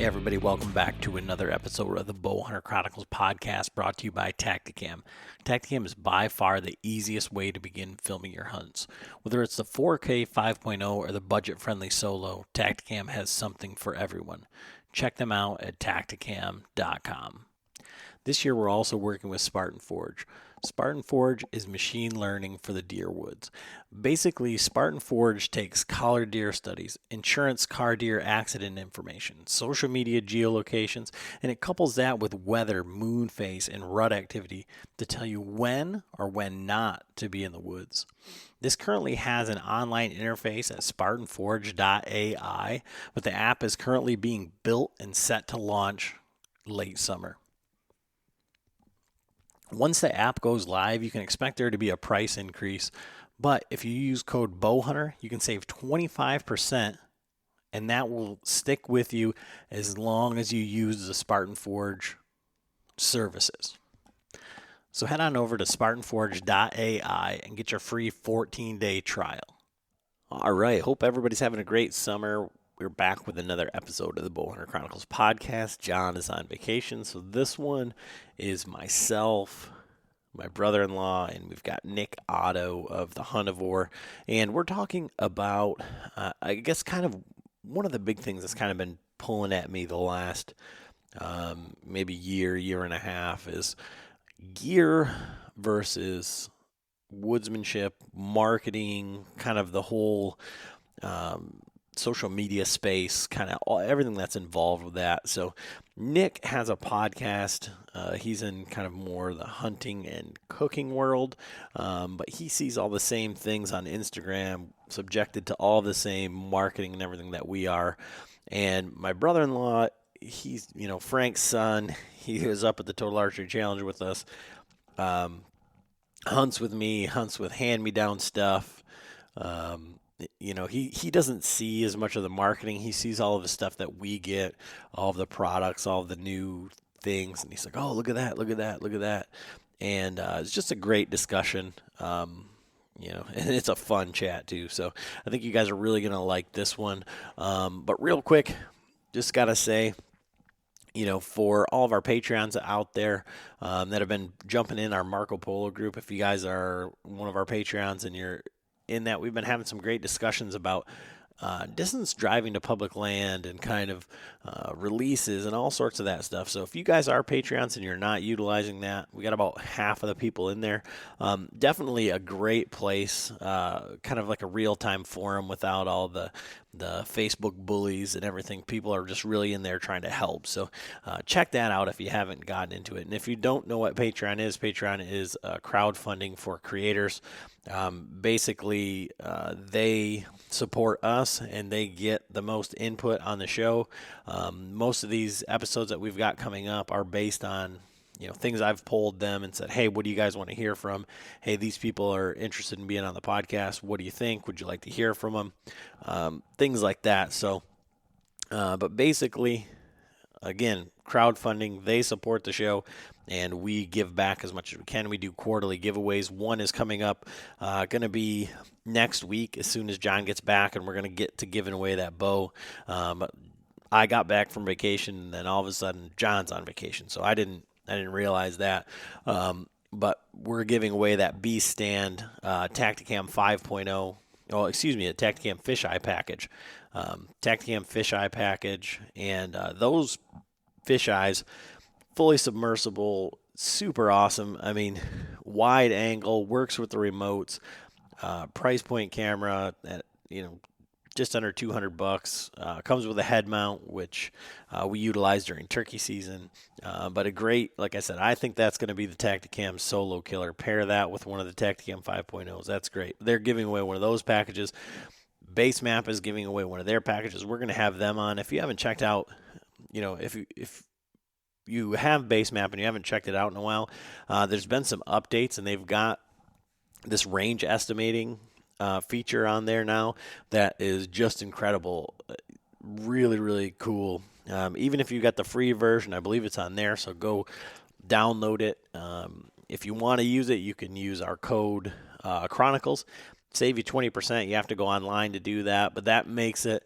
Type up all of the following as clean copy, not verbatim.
Hey everybody, welcome back to another episode of the Bowhunter Chronicles podcast brought to you by Tacticam. Tacticam is by far the easiest way to begin filming your hunts. Whether it's the 4K 5.0 or the budget-friendly solo, Tacticam has something for everyone. Check them out at tacticam.com. This year we're also working with Spartan Forge. Spartan Forge is machine learning for the deer woods. Basically, Spartan Forge takes collared deer studies, insurance car deer accident information, social media geolocations, and it couples that with weather, moon phase, and rut activity to tell you when or when not to be in the woods. This currently has an online interface at spartanforge.ai, but the app is currently being built and set to launch late summer. Once the app goes live, you can expect there to be a price increase. But if you use code BOWHUNTER, you can save 25%, and that will stick with you as long as you use the Spartan Forge services. So head on over to spartanforge.ai and get your free 14-day trial. All right, hope everybody's having a great summer. We're back with another episode of the Bowhunter Chronicles podcast. John is on vacation, so this one is myself, my brother-in-law, and we've got Nick Otto of the Huntavore, and we're talking about, I guess, kind of one of the big things that's kind of been pulling at me the last maybe year and a half is gear versus woodsmanship, marketing, kind of the whole social media space, kind of everything that's involved with that. So Nick has a podcast. He's in kind of more the hunting and cooking world, but he sees all the same things on Instagram, subjected to all the same marketing and everything that we are. And my brother-in-law, he's, Frank's son, he was up at the Total Archery Challenge with us, hunts with me, hunts with hand-me-down stuff. He doesn't see as much of the marketing. He sees all of the stuff that we get, all of the products, all of the new things, and he's like, "Oh, look at that! Look at that! Look at that!" And it's just a great discussion. And it's a fun chat too. So I think you guys are really gonna like this one. But real quick, just gotta say, for all of our Patreons out there that have been jumping in our Marco Polo group, if you guys are one of our Patreons and you're in that, we've been having some great discussions about distance driving to public land and kind of releases and all sorts of that stuff. So if you guys are Patreons and you're not utilizing that, we got about half of the people in there. Definitely a great place, kind of like a real-time forum without all the Facebook bullies and everything. People are just really in there trying to help. So check that out if you haven't gotten into it. And if you don't know what Patreon is crowdfunding for creators. Basically, they support us and they get the most input on the show. Most of these episodes that we've got coming up are based on things I've polled them and said, hey, what do you guys want to hear from? Hey, these people are interested in being on the podcast. What do you think? Would you like to hear from them? Things like that. So, but basically, again, crowdfunding, they support the show, and we give back as much as we can. We do quarterly giveaways. One is coming up, going to be next week as soon as John gets back, and we're going to get to giving away that bow. But I got back from vacation, and then all of a sudden John's on vacation, so I didn't realize that. But we're giving away that B-stand Tacticam 5.0. Oh, excuse me, a Tacticam fisheye package. Tacticam fisheye package, and those fisheyes, fully submersible, super awesome. I mean, wide angle, works with the remotes, price point camera at, just under $200. Comes with a head mount, which we utilize during turkey season. But a great, like I said, I think that's going to be the Tacticam solo killer. Pair that with one of the Tacticam 5.0s. That's great. They're giving away one of those packages. Base Map is giving away one of their packages. We're going to have them on. If you haven't checked out, if you have Base Map and you haven't checked it out in a while, there's been some updates, and they've got this range estimating feature on there now that is just incredible. Really, really cool. Even if you got the free version, I believe it's on there, so go download it. If you want to use it, you can use our code Chronicles. Save you 20%. You have to go online to do that, but that makes it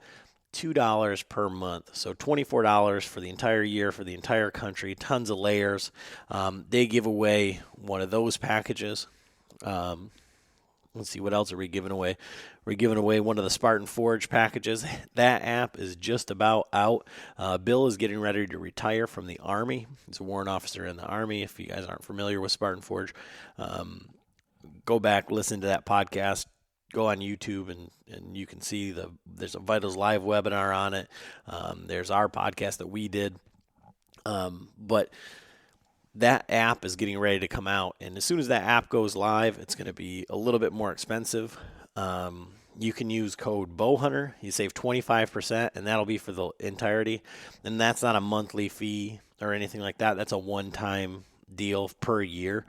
$2 per month. So $24 for the entire year, for the entire country, tons of layers. They give away one of those packages. Let's see, what else are we giving away? We're giving away one of the Spartan Forge packages. That app is just about out. Bill is getting ready to retire from the Army. He's a warrant officer in the Army. If you guys aren't familiar with Spartan Forge, go back, listen to that podcast. Go on YouTube and you can see there's a Vitals Live webinar on it. There's our podcast that we did. But that app is getting ready to come out. And as soon as that app goes live, it's going to be a little bit more expensive. You can use code BOWHUNTER. You save 25%, and that'll be for the entirety. And that's not a monthly fee or anything like that. That's a one-time deal per year.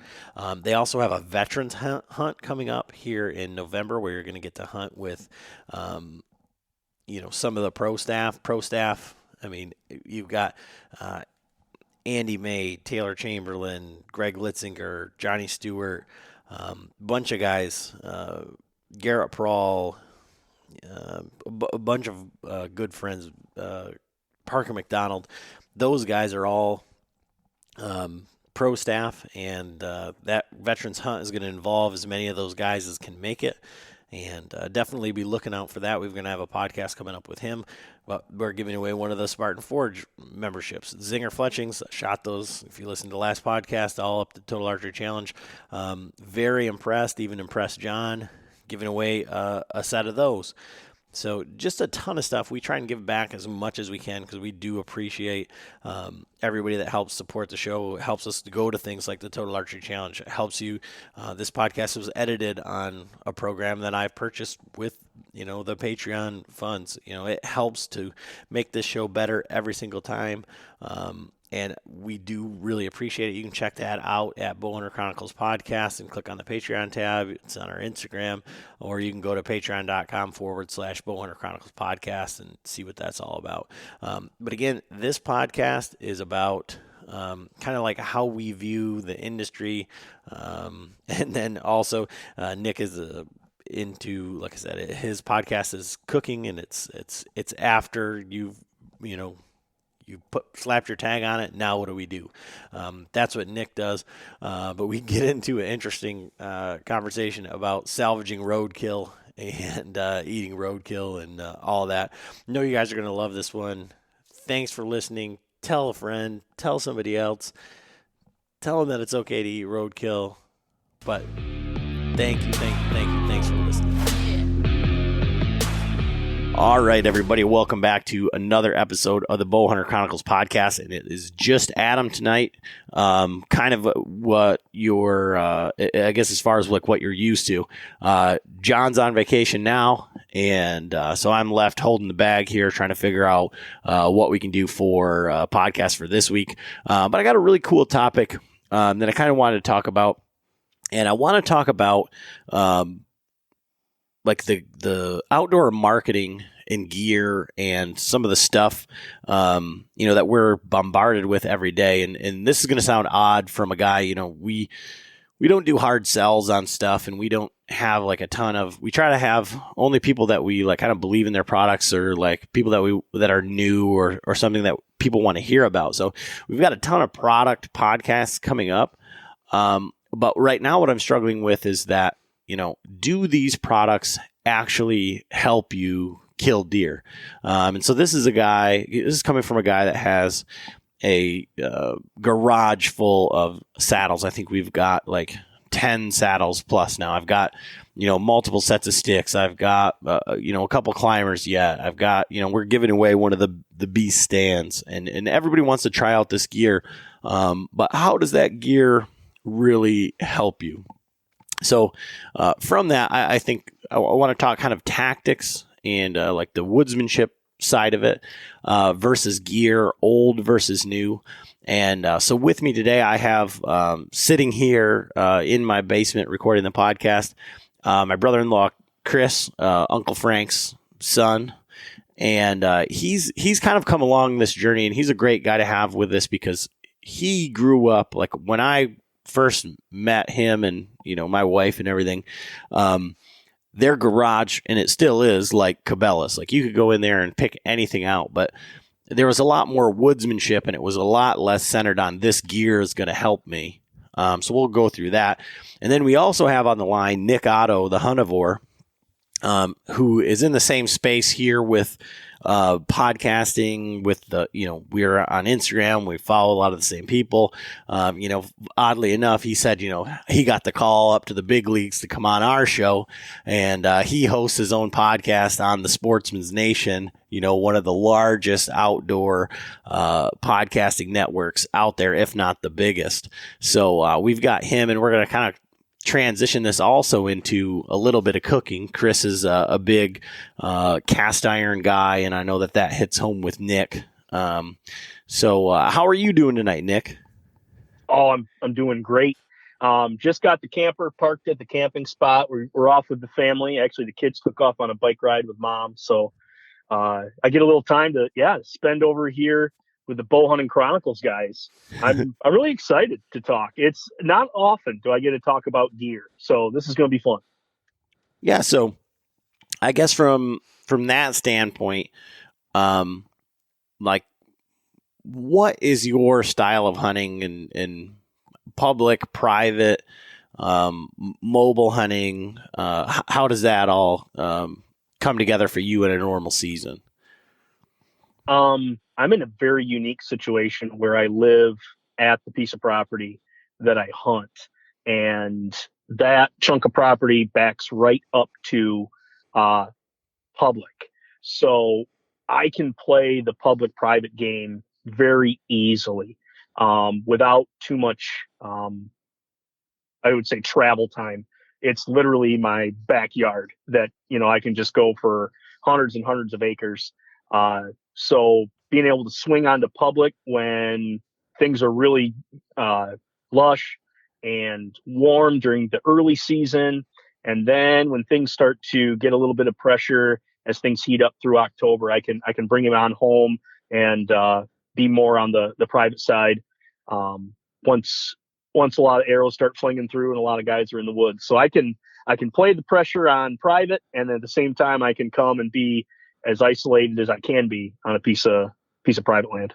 They also have a veterans hunt coming up here in November where you're going to get to hunt with, some of the pro staff. I mean, you've got Andy May, Taylor Chamberlain, Greg Litzinger, Johnny Stewart, bunch of guys, Garrett Prawl, a bunch of good friends, Parker McDonald. Those guys are all pro staff, and that veterans hunt is going to involve as many of those guys as can make it. And definitely be looking out for that. We're going to have a podcast coming up with him. But we're giving away one of the Spartan Forge memberships. Zinger Fletchings, shot those, if you listen to the last podcast, all up to Total Archery Challenge. Very impressed, even impressed John, giving away a set of those. So just a ton of stuff. We try and give back as much as we can because we do appreciate everybody that helps support the show. It helps us to go to things like the Total Archery Challenge. It helps you. This podcast was edited on a program that I've purchased with, the Patreon funds. It helps to make this show better every single time. And we do really appreciate it. You can check that out at Bowhunter Chronicles Podcast and click on the Patreon tab. It's on our Instagram, or you can go to patreon.com/Bowhunter Chronicles Podcast and see what that's all about. But again, this podcast is about kind of like how we view the industry. And then also Nick is into, like I said, his podcast is cooking, and it's after you slapped your tag on it. Now what do we do? That's what Nick does. But we get into an interesting conversation about salvaging roadkill and eating roadkill and all that. I know you guys are going to love this one. Thanks for listening. Tell a friend. Tell somebody else. Tell them that it's okay to eat roadkill. But thank you. Thanks for listening. All right, everybody, welcome back to another episode of the Bowhunter Chronicles Podcast, and it is just Adam tonight. Kind of what you're, I guess, as far as like what you're used to. John's on vacation now, and so I'm left holding the bag here, trying to figure out what we can do for podcast for this week. But I got a really cool topic that I kind of wanted to talk about, and I want to talk about like the outdoor marketing and gear and some of the stuff, that we're bombarded with every day. And this is going to sound odd from a guy, we don't do hard sells on stuff, and we don't have like we try to have only people that we like kind of believe in their products, or like people that are new or something that people want to hear about. So we've got a ton of product podcasts coming up. But right now what I'm struggling with is that, do these products actually help you kill deer? And so this is coming from a guy that has a garage full of saddles. I think we've got like 10 saddles plus now. I've got, multiple sets of sticks. I've got, a couple climbers yet. I've got, we're giving away one of the beast stands, and everybody wants to try out this gear. But how does that gear really help you? So from that, I think I want to talk kind of tactics and like the woodsmanship side of it versus gear, old versus new. And so with me today, I have sitting here in my basement recording the podcast, my brother-in-law, Chris, Uncle Frank's son. And he's kind of come along this journey, and he's a great guy to have with this because he grew up, like when I first met him and, my wife and everything, their garage, and it still is like Cabela's. Like you could go in there and pick anything out, but there was a lot more woodsmanship, and it was a lot less centered on this gear is going to help me. So we'll go through that. And then we also have on the line Nick Otto, the Huntavore, who is in the same space here with podcasting with we're on Instagram. We follow a lot of the same people. Oddly enough, he said, he got the call up to the big leagues to come on our show, and he hosts his own podcast on the Sportsman's Nation, one of the largest outdoor podcasting networks out there, if not the biggest. So we've got him, and we're going to kind of transition this also into a little bit of cooking. Chris is a big cast iron guy, and I know that hits home with Nick. So how are you doing tonight, Nick? Oh, I'm doing great. Just got the camper parked at the camping spot. We're off with the family. Actually, the kids took off on a bike ride with mom, so I get a little time to spend over here with the Bow Hunting Chronicles guys. I'm really excited to talk. It's not often do I get to talk about gear, so this is going to be fun. Yeah, so I guess from that standpoint, like, what is your style of hunting in public, private, mobile hunting? How does that all come together for you in a normal season? I'm in a very unique situation where I live at the piece of property that I hunt, and that chunk of property backs right up to public. So I can play the public-private game very easily without too much, I would say, travel time. It's literally my backyard that, I can just go for hundreds and hundreds of acres. So being able to swing onto public when things are really lush and warm during the early season, and then when things start to get a little bit of pressure as things heat up through October, I can bring him on home and be more on the private side once a lot of arrows start flinging through and a lot of guys are in the woods. So I can play the pressure on private, and at the same time I can come and be as isolated as I can be on a piece of private land.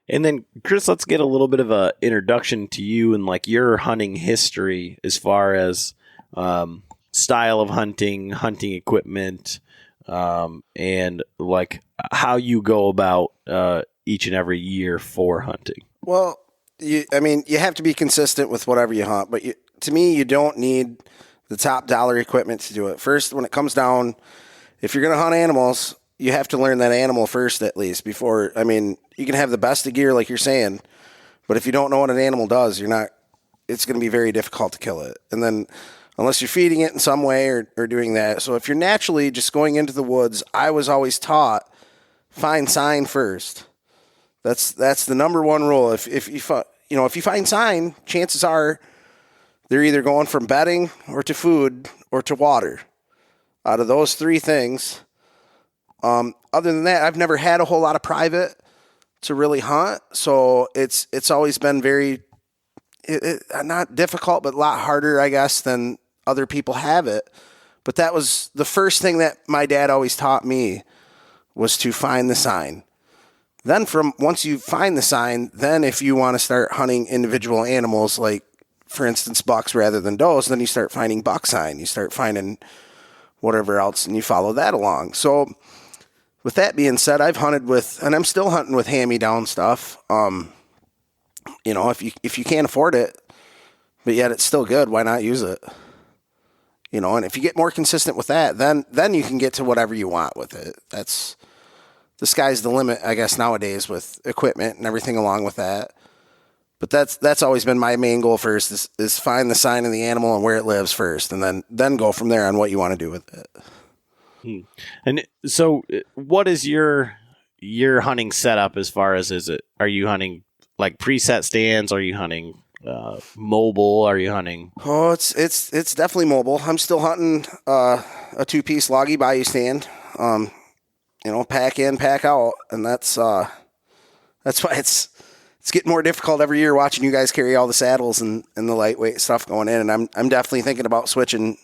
And then, Chris, let's get a little bit of a introduction to you and like your hunting history as far as style of hunting equipment, and like how you go about each and every year for hunting. Well, you have to be consistent with whatever you hunt, but to me, you don't need the top dollar equipment to do it. First, when it comes down, if you're going to hunt animals, you have to learn that animal first, at least before. You can have the best of gear, like you're saying, but if you don't know what an animal does, it's going to be very difficult to kill it. And then unless you're feeding it in some way or doing that. So if you're naturally just going into the woods, I was always taught, find sign first. That's the number one rule. If you find sign, chances are they're either going from bedding or to food or to water. Out of those three things, other than that, I've never had a whole lot of private to really hunt. So it's always been very, not difficult, but a lot harder, I guess, than other people have it. But that was the first thing that my dad always taught me, was to find the sign. Then once you find the sign, then if you want to start hunting individual animals, like for instance, bucks rather than does, then you start finding buck sign. You start finding whatever else, and you follow that along. So with that being said, I've hunted with, and I'm still hunting with hand-me-down stuff. If you can't afford it, but yet it's still good, why not use it? And if you get more consistent with that, then you can get to whatever you want with it. That's the sky's the limit, I guess, nowadays with equipment and everything along with that. But that's always been my main goal first is find the sign of the animal and where it lives first, and then go from there on what you want to do with it. And so what is your hunting setup as far as are you hunting like preset stands? Are you hunting mobile? Are you hunting? Oh, it's definitely mobile. I'm still hunting a 2-piece loggy bayou stand. Pack in, pack out, and that's why it's getting more difficult every year watching you guys carry all the saddles and the lightweight stuff going in. And I'm definitely thinking about switching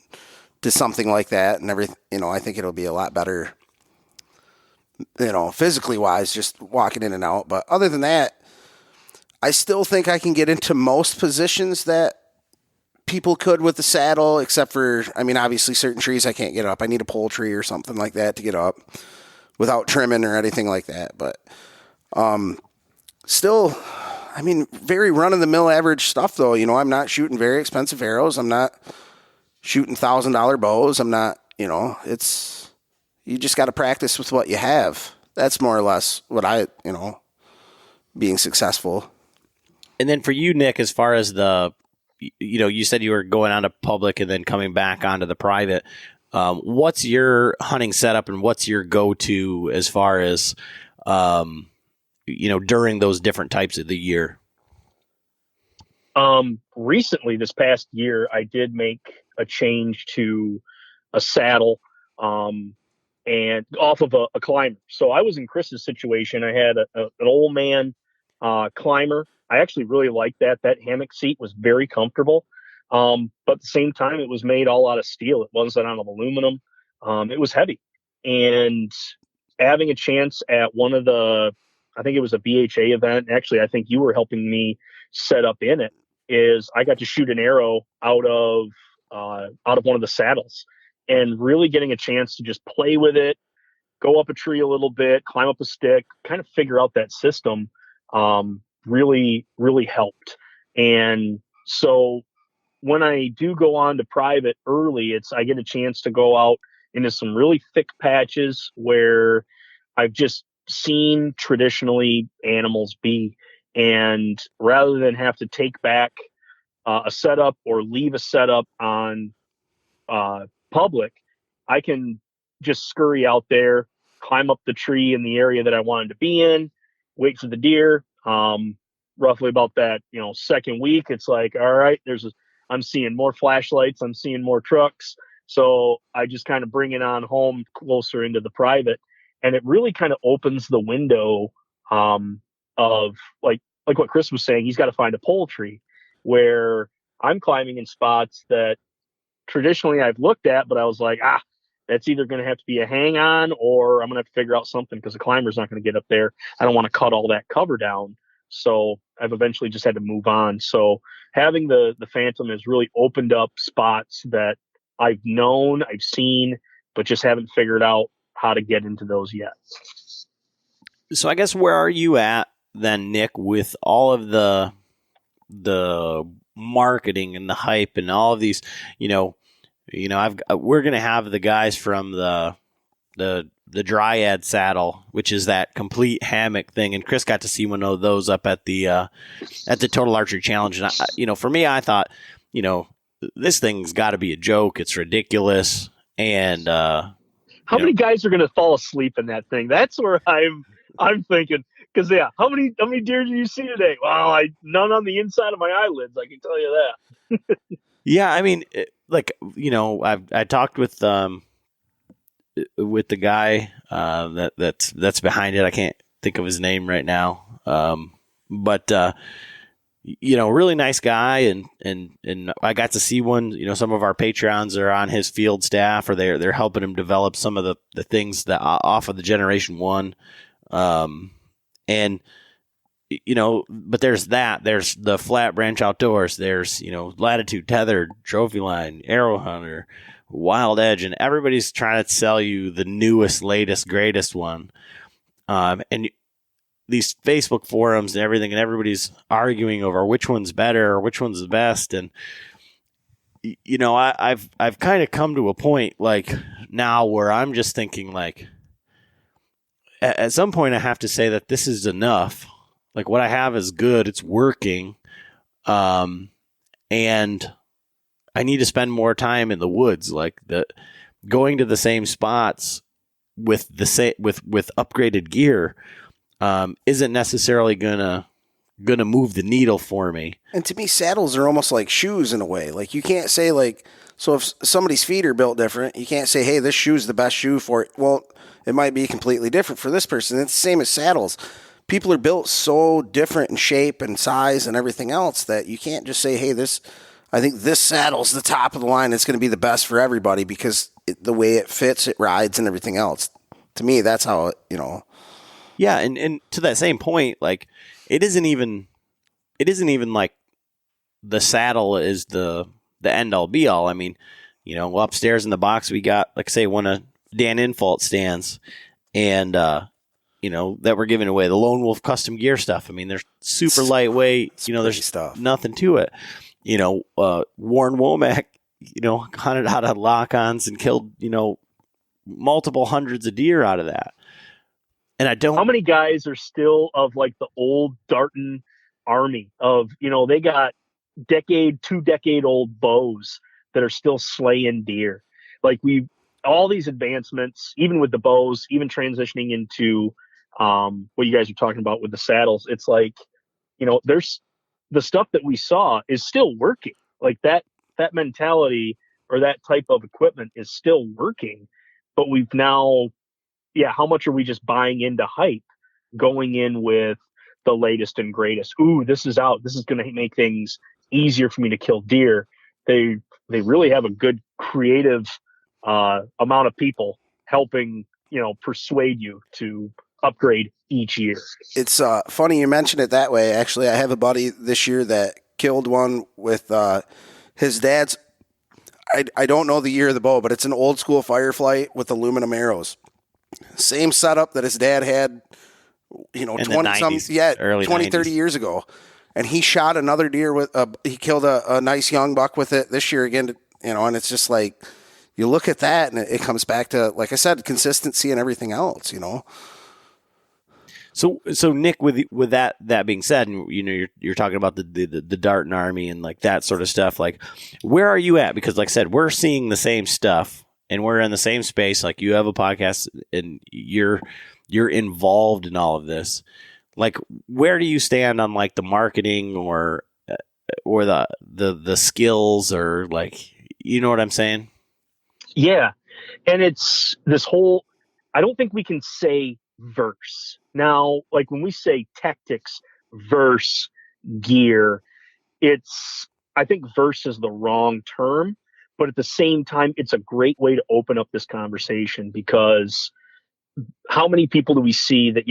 to something like that, and I think it'll be a lot better, physically wise, just walking in and out. But other than that, I still think I can get into most positions that people could with the saddle, except for, obviously certain trees I can't get up. I need a pole tree or something like that to get up without trimming or anything like that. But still, very run-of-the-mill average stuff, though. I'm not shooting very expensive arrows. I'm not shooting $1,000 bows. I'm not, you just got to practice with what you have. That's more or less what being successful. And then for you, Nick, as far as you said you were going on to public and then coming back onto the private. What's your hunting setup and what's your go-to as far as, during those different types of the year? Recently, this past year, I did make a change to a saddle, and off of a climber. So I was in Chris's situation. I had an old man climber. I actually really liked that. That hammock seat was very comfortable. But at the same time, it was made all out of steel. It wasn't out of aluminum. It was heavy. And having a chance at one of I think it was a BHA event. Actually, I think you were helping me set up in it. Is I got to shoot an arrow out of one of the saddles, and really getting a chance to just play with it, go up a tree a little bit, climb up a stick, kind of figure out that system. Really, really helped. And so when I do go on to private early, I get a chance to go out into some really thick patches where I've just seen traditionally animals be. And rather than have to take back a setup or leave a setup on public, I can just scurry out there, climb up the tree in the area that I wanted to be in, wait for the deer. Roughly about that, second week, it's like, all right, I'm seeing more flashlights, I'm seeing more trucks. So I just kind of bring it on home closer into the private, and it really kind of opens the window, of like what Chris was saying, he's got to find a pole tree, where I'm climbing in spots that traditionally I've looked at, but I was like, that's either going to have to be a hang on, or I'm going to have to figure out something because the climber's not going to get up there. I don't want to cut all that cover down. So I've eventually just had to move on. So having the Phantom has really opened up spots that I've known, I've seen, but just haven't figured out how to get into those yet. So I guess where are you at then, Nick, with all of the marketing and the hype and all of these, we're going to have the guys from the Dryad saddle, which is that complete hammock thing. And Chris got to see one of those up at the Total Archery Challenge. And for me, I thought, this thing's got to be a joke. It's ridiculous. And how many guys are going to fall asleep in that thing? That's where I'm thinking. Because how many deer did you see today? Well, none on the inside of my eyelids. I can tell you that. Yeah, I talked with the guy that's behind it. I can't think of his name right now. But really nice guy, and I got to see one. Some of our Patreons are on his field staff, or they're helping him develop some of the things that off of the Generation 1. And but there's the Flat Branch Outdoors, there's Latitude, Tethered, Trophy Line, Arrow Hunter, Wild Edge, and everybody's trying to sell you the newest, latest, greatest one. And these Facebook forums and everything, and everybody's arguing over which one's better or which one's the best. And I've kind of come to a point like now where I'm just thinking like, at some point I have to say that this is enough. Like what I have is good. It's working. And I need to spend more time in the woods, like going to the same spots with upgraded gear, isn't necessarily gonna move the needle for me. And to me, saddles are almost like shoes in a way. Like you can't say so if somebody's feet are built different, you can't say, hey, this shoe's the best shoe for it. Well, it might be completely different for this person. It's the same as saddles. People are built so different in shape and size and everything else that you can't just say, hey, I think this saddle's the top of the line. It's going to be the best for everybody because the way it fits, it rides, and everything else. To me, that's how Yeah, and to that same point, like it isn't even like the saddle is the end all be all. I mean, upstairs in the box we got, like say, one of Dan Infault stands, and that we're giving away, the Lone Wolf custom gear stuff. I mean, they're super lightweight. There's stuff. Nothing to it. Warren Womack, hunted out of lock-ons and killed, multiple hundreds of deer out of that. And I don't. How many guys are still of like the old Darton army of, they got 2-decade old bows that are still slaying deer. Like all these advancements, even with the bows, even transitioning into what you guys are talking about with the saddles, it's like, there's the stuff that we saw is still working. Like that mentality or that type of equipment is still working, but we've now, how much are we just buying into hype, going in with the latest and greatest? Ooh, this is out. This is going to make things easier for me to kill deer. They really have a good creative amount of people helping, persuade you to upgrade each year. It's funny you mention it that way. Actually, I have a buddy this year that killed one with his dad's. I don't know the year of the bow, but it's an old school Firefly with aluminum arrows. Same setup that his dad had, In 20 the 90s, early 20, 90s. 30 years ago. And he shot another deer with he killed a nice young buck with it this year again, and it's just like, you look at that and it comes back to, like I said, consistency and everything else, So Nick, with that being said, and you're talking about the Darton Army and like that sort of stuff. Like, where are you at? Because like I said, we're seeing the same stuff and we're in the same space. Like, you have a podcast and you're involved in all of this. Like, where do you stand on like the marketing or the skills, or like, you know what I'm saying? Yeah. And it's this whole, I don't think we can say verse. Now, like when we say tactics versus gear, I think verse is the wrong term, but at the same time, it's a great way to open up this conversation, because how many people do we see that,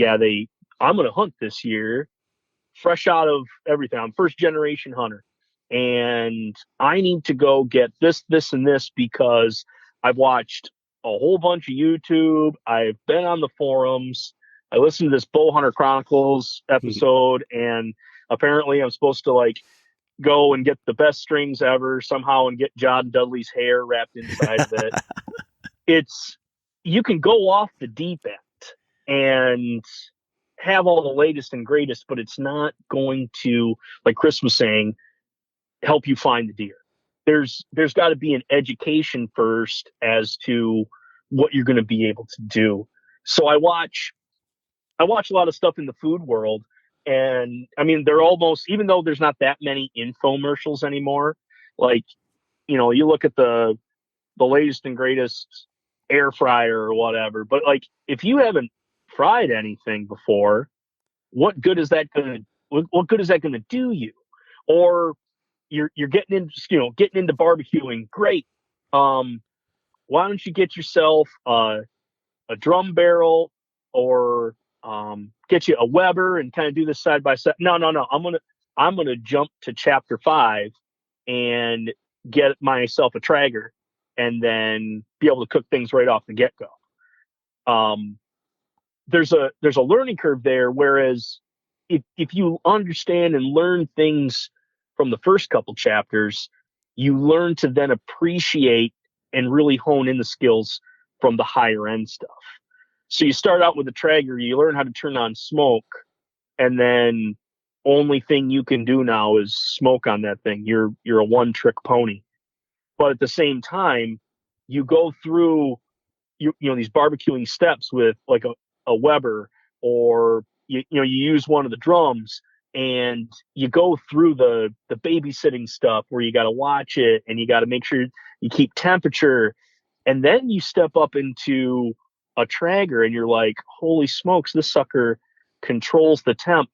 I'm going to hunt this year, fresh out of everything. I'm first generation hunter, and I need to go get this, this, and this because I've watched a whole bunch of YouTube. I've been on the forums. I listened to this Bow Hunter Chronicles episode, and apparently I'm supposed to like go and get the best strings ever somehow and get John Dudley's hair wrapped inside of it. You can go off the deep end and have all the latest and greatest, but it's not going to, like Chris was saying, help you find the deer. There's got to be an education first as to what you're going to be able to do. So I watch a lot of stuff in the food world, and I mean, they're almost, even though there's not that many infomercials anymore, like, you look at the latest and greatest air fryer or whatever, but like, if you haven't fried anything before, what good is that going to do you? Or you're getting into barbecuing, great. Why don't you get yourself a drum barrel, or get you a Weber and kind of do this side by side? No. I'm gonna jump to chapter 5 and get myself a Traeger, and then be able to cook things right off the get go. There's a learning curve there. Whereas if you understand and learn things from the first couple chapters, you learn to then appreciate and really hone in the skills from the higher end stuff. So you start out with a Traeger, you learn how to turn on smoke, and then only thing you can do now is smoke on that thing. You're a one trick pony. But at the same time, you go through these barbecuing steps with like a Weber, or you use one of the drums, and you go through the babysitting stuff where you got to watch it and you got to make sure you keep temperature, and then you step up into a Traeger and you're like, holy smokes, this sucker controls the temp.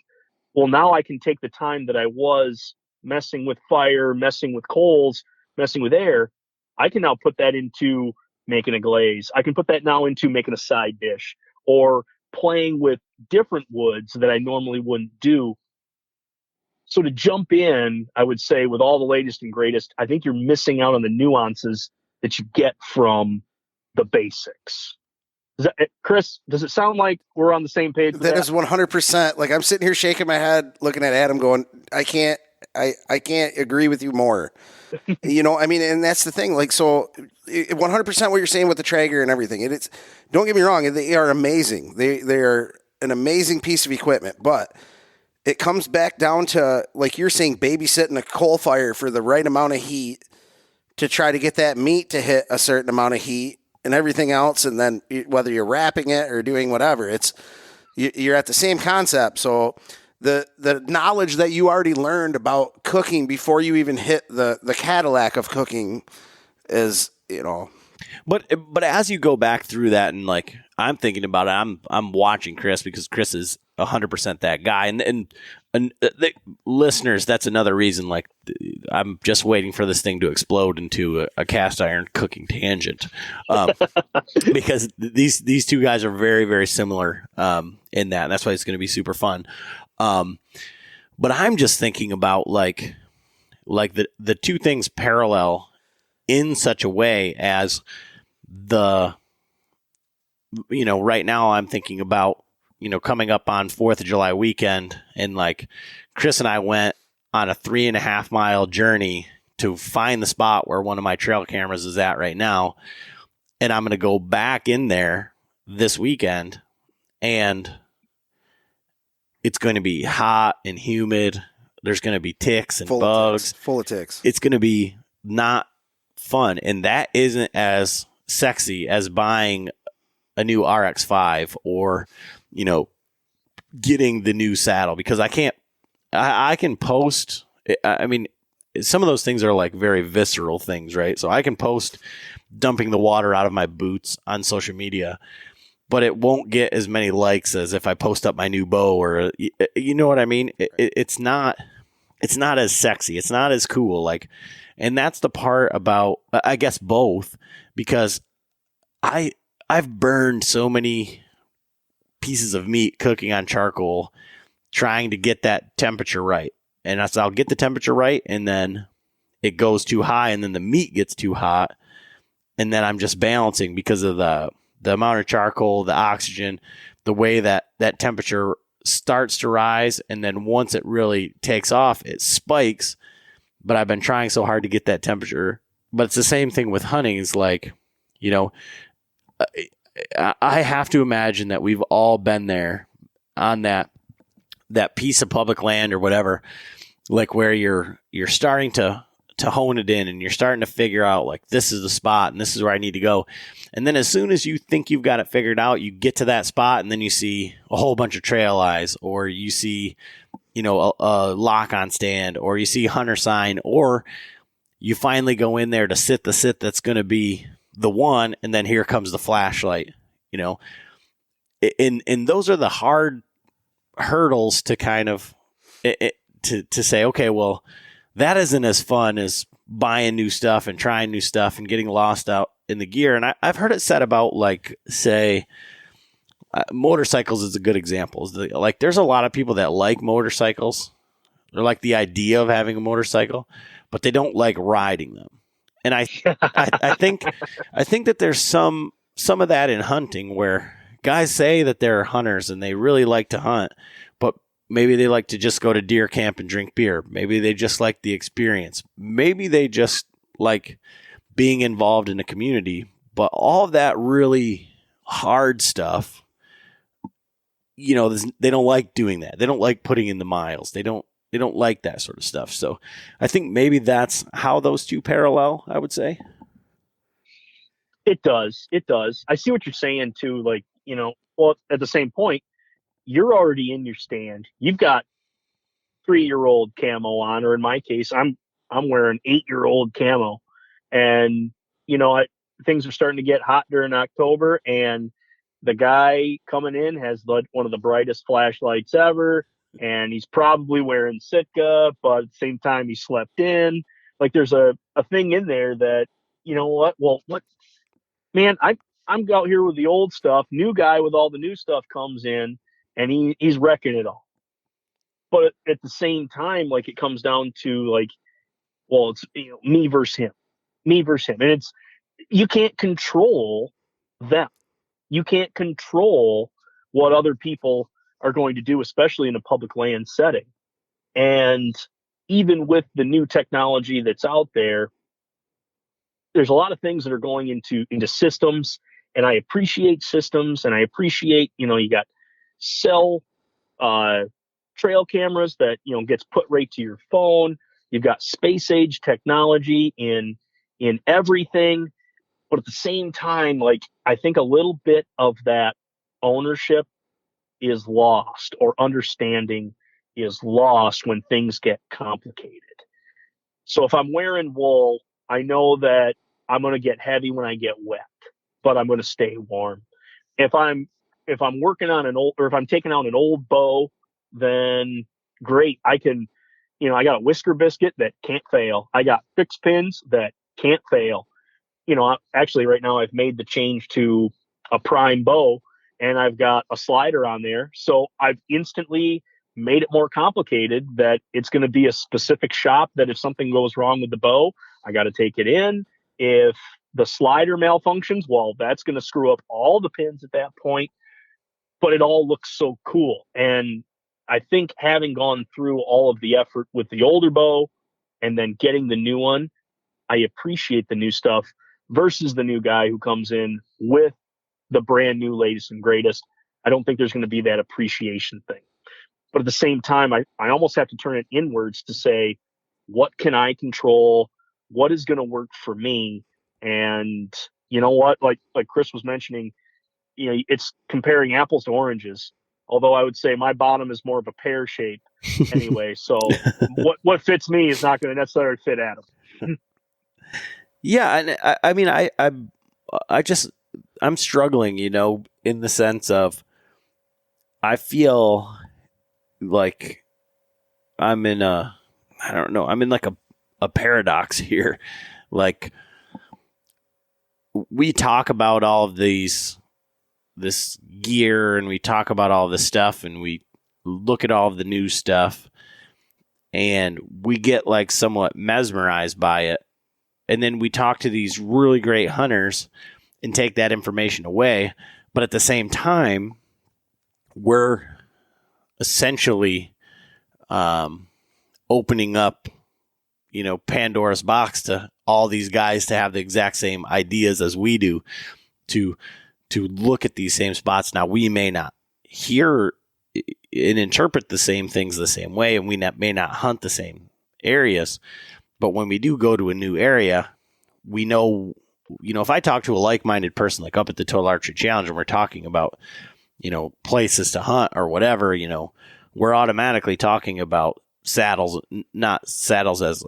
Well, now I can take the time that I was messing with fire, messing with coals, messing with air, I can now put that into making a glaze. I can put that now into making a side dish or playing with different woods that I normally wouldn't do. So to jump in, I would say with all the latest and greatest, I think you're missing out on the nuances that you get from the basics. Chris, does it sound like we're on the same page with That is 100%. Like I'm sitting here shaking my head, looking at Adam, going, I can't agree with you more. I mean, and that's the thing. Like, so 100% what you're saying with the Traeger and everything. It's, don't get me wrong, they are amazing. They are an amazing piece of equipment, but it comes back down to, like you're saying, babysitting a coal fire for the right amount of heat to try to get that meat to hit a certain amount of heat and everything else. And then whether you're wrapping it or doing whatever, you're at the same concept. So the knowledge that you already learned about cooking before you even hit the Cadillac of cooking is, But as you go back through that, and like I'm thinking about it, I'm watching Chris because Chris is 100% that guy, and the listeners, that's another reason. Like I'm just waiting for this thing to explode into a cast iron cooking tangent, because these two guys are very, very similar in that. And that's why it's going to be super fun. But I'm just thinking about like the two things parallel in such a way as right now I'm thinking about, coming up on 4th of July weekend, and like Chris and I went on a 3.5 mile journey to find the spot where one of my trail cameras is at right now. And I'm going to go back in there this weekend, and it's going to be hot and humid. There's going to be ticks and bugs. Full of ticks. It's going to be not fun. And that isn't as sexy as buying a new RX-5 or, getting the new saddle, because I can post. I mean, some of those things are like very visceral things, right? So I can post dumping the water out of my boots on social media, but it won't get as many likes as if I post up my new bow, or you know what I mean? It's not as sexy. It's not as cool. Like, and that's the part about, I guess, both, because I've burned so many pieces of meat cooking on charcoal, trying to get that temperature right. And I'll get the temperature right, and then it goes too high, and then the meat gets too hot, and then I'm just balancing because of the amount of charcoal, the oxygen, the way that temperature starts to rise, and then once it really takes off, it spikes. But I've been trying so hard to get that temperature. But it's the same thing with hunting. It's like, I have to imagine that we've all been there on that piece of public land or whatever, like where you're starting to hone it in, and you're starting to figure out like, this is the spot and this is where I need to go. And then as soon as you think you've got it figured out, you get to that spot, and then you see a whole bunch of trail eyes, or you see, a lock on stand, or you see hunter sign, or you finally go in there to sit the sit that's going to be the one, and then here comes the flashlight, and those are the hard hurdles to kind of to say, okay, well, that isn't as fun as buying new stuff and trying new stuff and getting lost out in the gear. And I've heard it said about, like, say, motorcycles is a good example. Like, there's a lot of people that like motorcycles. They're like the idea of having a motorcycle, but they don't like riding them. And I think that there's some of that in hunting, where guys say that they're hunters and they really like to hunt, but maybe they like to just go to deer camp and drink beer. Maybe they just like the experience. Maybe they just like being involved in a community. But all of that really hard stuff, they don't like doing that. They don't like putting in the miles. They don't like that sort of stuff. So I think maybe that's how those two parallel, I would say. It does. I see what you're saying too. Like, well, at the same point, you're already in your stand. You've got 3-year-old camo on, or in my case, I'm wearing 8-year-old camo, and things are starting to get hot during October, and the guy coming in has one of the brightest flashlights ever. and he's probably wearing Sitka, but at the same time he slept in. Like there's a thing in there that, you know what? Well, what man, I'm out here with the old stuff. New guy with all the new stuff comes in and he's wrecking it all. But at the same time, like it comes down to like, well, it's me versus him, and it's you can't control them. You can't control what other people are going to do, especially in a public land setting. And even with the new technology that's out there, there's a lot of things that are going into systems, and I appreciate systems, and I appreciate you got cell uh, trail cameras that gets put right to your phone. You've got space age technology in everything, but at the same time, like I think a little bit of that ownership is lost, or understanding is lost when things get complicated. So if I'm wearing wool, I know that I'm going to get heavy when I get wet, but I'm going to stay warm. If I'm working on or if I'm taking out an old bow, then great. I can, I got a whisker biscuit that can't fail. I got fixed pins that can't fail. Actually right now I've made the change to a prime bow, and I've got a slider on there. So I've instantly made it more complicated, that it's going to be a specific shop that if something goes wrong with the bow, I got to take it in. If the slider malfunctions, well, that's going to screw up all the pins at that point, but it all looks so cool. And I think having gone through all of the effort with the older bow and then getting the new one, I appreciate the new stuff versus the new guy who comes in with the brand new latest and greatest. I don't think there's going to be that appreciation thing. But at the same time, I almost have to turn it inwards to say, what can I control? What is going to work for me? And you know what? Like Chris was mentioning, it's comparing apples to oranges. Although I would say my bottom is more of a pear shape anyway. So what fits me is not going to necessarily fit Adam. Yeah, and I mean, I'm struggling, in the sense of I feel like I'm in like a paradox here. Like we talk about all of this gear, and we talk about all this stuff, and we look at all of the new stuff, and we get like somewhat mesmerized by it. And then we talk to these really great hunters and take that information away. But at the same time, we're essentially opening up, Pandora's box to all these guys to have the exact same ideas as we do, to look at these same spots. Now, we may not hear and interpret the same things the same way, and we may not hunt the same areas. But when we do go to a new area, we know, if I talk to a like-minded person, like up at the Total Archery Challenge, and we're talking about, places to hunt or whatever, we're automatically talking about saddles, not saddles as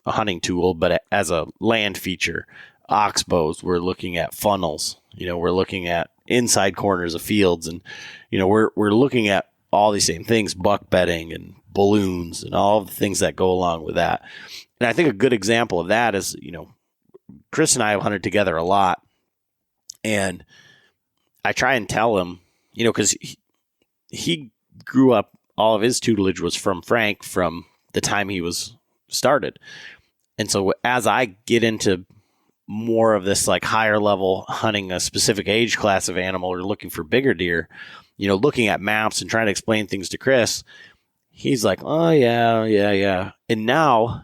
a hunting tool, but as a land feature. Ox bows, we're looking at funnels, we're looking at inside corners of fields, and, we're looking at all these same things, buck bedding and balloons and all the things that go along with that. And I think a good example of that is, Chris and I have hunted together a lot, and I try and tell him, because he grew up, all of his tutelage was from Frank from the time he was started. And so as I get into more of this like higher level hunting a specific age class of animal or looking for bigger deer, looking at maps and trying to explain things to Chris, he's like, oh yeah. And now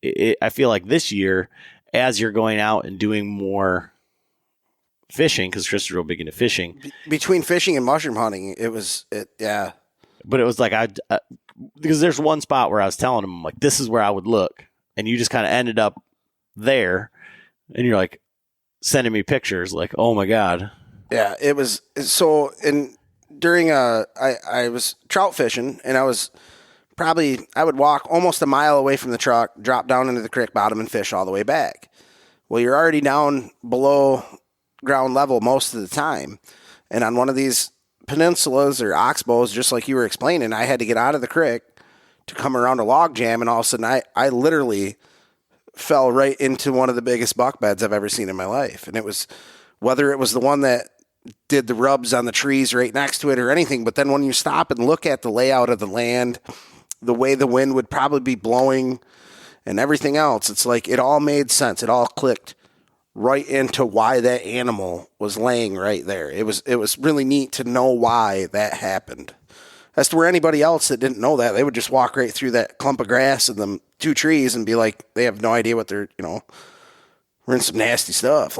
I feel like this year, as you're going out and doing more fishing, because Chris is real big into fishing. Between fishing and mushroom hunting, yeah. But it was like, because there's one spot where I was telling him, like, this is where I would look. And you just kind of ended up there. And you're like sending me pictures like, oh my God. Yeah, it was so. And during I was trout fishing, and I would walk almost a mile away from the truck, drop down into the creek bottom, and fish all the way back. Well, you're already down below ground level most of the time, and on one of these peninsulas or oxbows, just like you were explaining. I had to get out of the creek to come around a log jam, and all of a sudden I literally fell right into one of the biggest buck beds I've ever seen in my life. And it was, whether it was the one that did the rubs on the trees right next to it or anything, but then when you stop and look at the layout of the land, the way the wind would probably be blowing and everything else, it's like it all made sense. It all clicked right into why that animal was laying right there. It was really neat to know why that happened. As to where anybody else that didn't know that, they would just walk right through that clump of grass and them two trees and be like, they have no idea what they're, we're in some nasty stuff.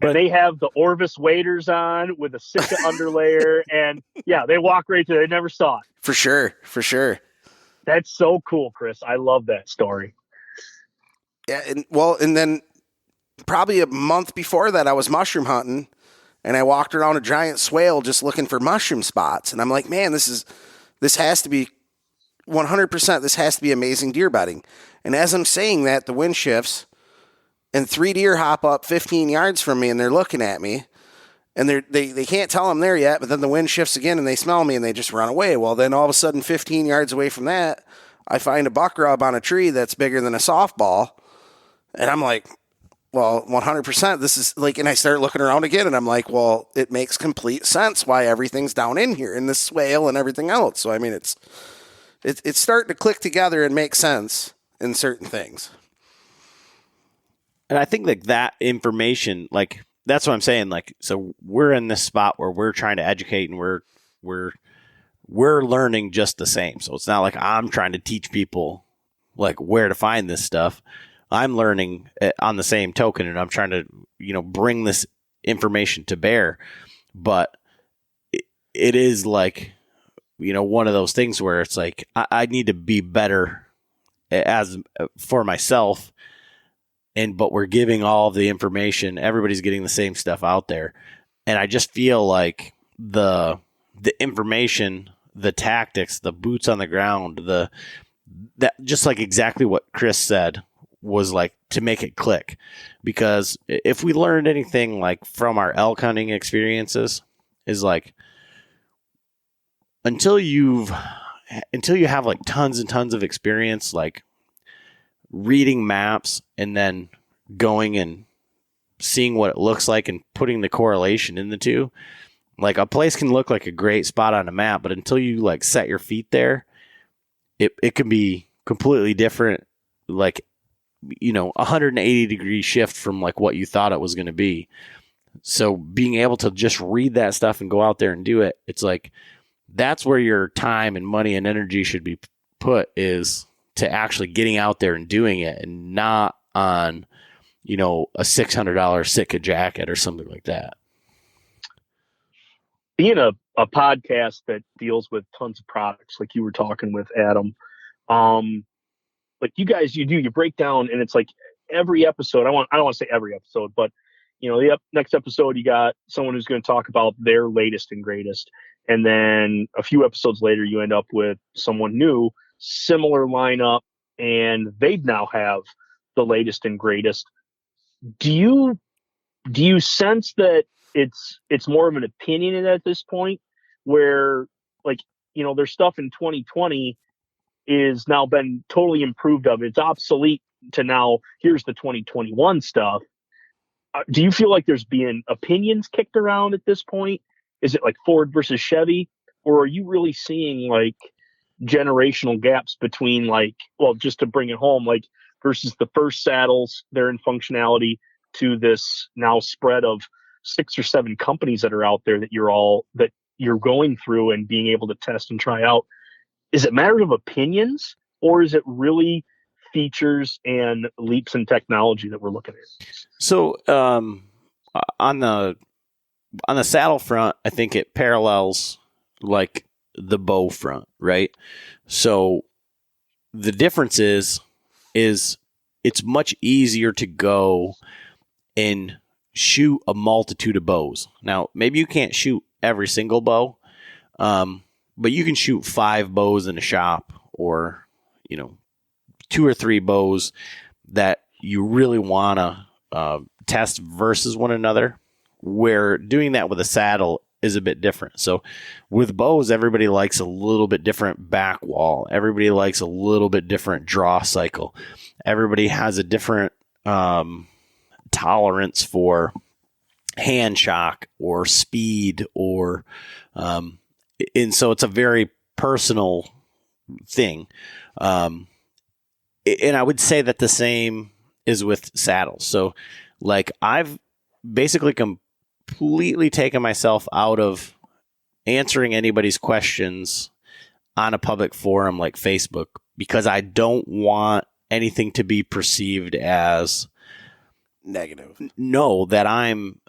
And they have the Orvis waders on with a Sitka underlayer, and they walk right through. They never saw it. For sure. That's so cool, Chris. I love that story. Yeah, and then probably a month before that, I was mushroom hunting, and I walked around a giant swale just looking for mushroom spots, and I'm like, man, this has to be 100%. This has to be amazing deer bedding. And as I'm saying that, the wind shifts, and 3 deer hop up 15 yards from me, and they're looking at me, and they can't tell I'm there yet, but then the wind shifts again, and they smell me, and they just run away. Well, then all of a sudden, 15 yards away from that, I find a buck rub on a tree that's bigger than a softball, and I'm like, well, 100%, this is like, and I start looking around again, and I'm like, well, it makes complete sense why everything's down in here, in this swale and everything else. So, I mean, it's starting to click together and make sense in certain things. And I think that information, like, that's what I'm saying. Like, so we're in this spot where we're trying to educate, and we're learning just the same. So it's not like I'm trying to teach people like where to find this stuff. I'm learning on the same token, and I'm trying to, bring this information to bear. But it is like, one of those things where it's like, I need to be better as for myself. But we're giving all of the information. Everybody's getting the same stuff out there. And I just feel like the information, the tactics, the boots on the ground, that just like exactly what Chris said was like to make it click. Because if we learned anything like from our elk hunting experiences, is like until you have like tons and tons of experience, like reading maps and then going and seeing what it looks like and putting the correlation in the two, like a place can look like a great spot on a map, but until you like set your feet there, it can be completely different. Like, 180 degree shift from like what you thought it was going to be. So being able to just read that stuff and go out there and do it, it's like, that's where your time and money and energy should be put, is to actually getting out there and doing it, and not on, a $600 Sitka jacket or something like that. Being a podcast that deals with tons of products, like you were talking with Adam, like you guys, you break down, and it's like every episode, I don't want to say every episode, but the next episode, you got someone who's going to talk about their latest and greatest. And then a few episodes later, you end up with someone new, similar lineup, and they now have the latest and greatest. Do you sense that it's more of an opinion at this point, where like, their stuff in 2020 is now been totally improved of? It's obsolete to now, here's the 2021 stuff. Do you feel like there's being opinions kicked around at this point? Is it like Ford versus Chevy, or are you really seeing like generational gaps between, like, well, just to bring it home, like versus the first saddles, they're in functionality, to this now spread of 6 or 7 companies that are out there that you're going through and being able to test and try out? Is it matter of opinions, or is it really features and leaps in technology that we're looking at? So on the saddle front, I think it parallels like the bow front, right? So the difference is it's much easier to go and shoot a multitude of bows. Now, maybe you can't shoot every single bow, but you can shoot 5 bows in a shop, or 2 or 3 bows that you really want to test versus one another. where doing that with a saddle is a bit different. So with bows, everybody likes a little bit different back wall. Everybody likes a little bit different draw cycle. Everybody has a different tolerance for hand shock or speed or and so it's a very personal thing. And I would say that the same is with saddles. So like I've basically completely taken myself out of answering anybody's questions on a public forum like Facebook because I don't want anything to be perceived as negative. No, that I'm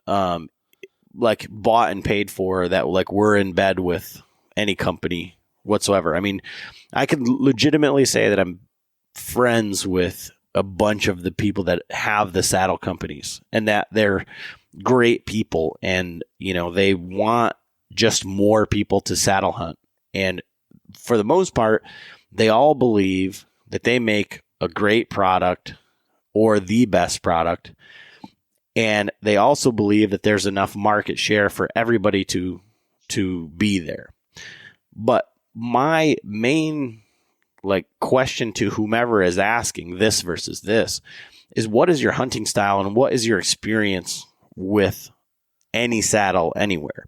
like bought and paid for, that like we're in bed with any company whatsoever. I mean, I could legitimately say that I'm friends with a bunch of the people that have the saddle companies and that they're great people and, you know, they want just more people to saddle hunt. And for the most part, they all believe that they make a great product or the best product. And they also believe that there's enough market share for everybody to be there. But my main like question to whomever is asking this versus this is, what is your hunting style and what is your experience with any saddle anywhere?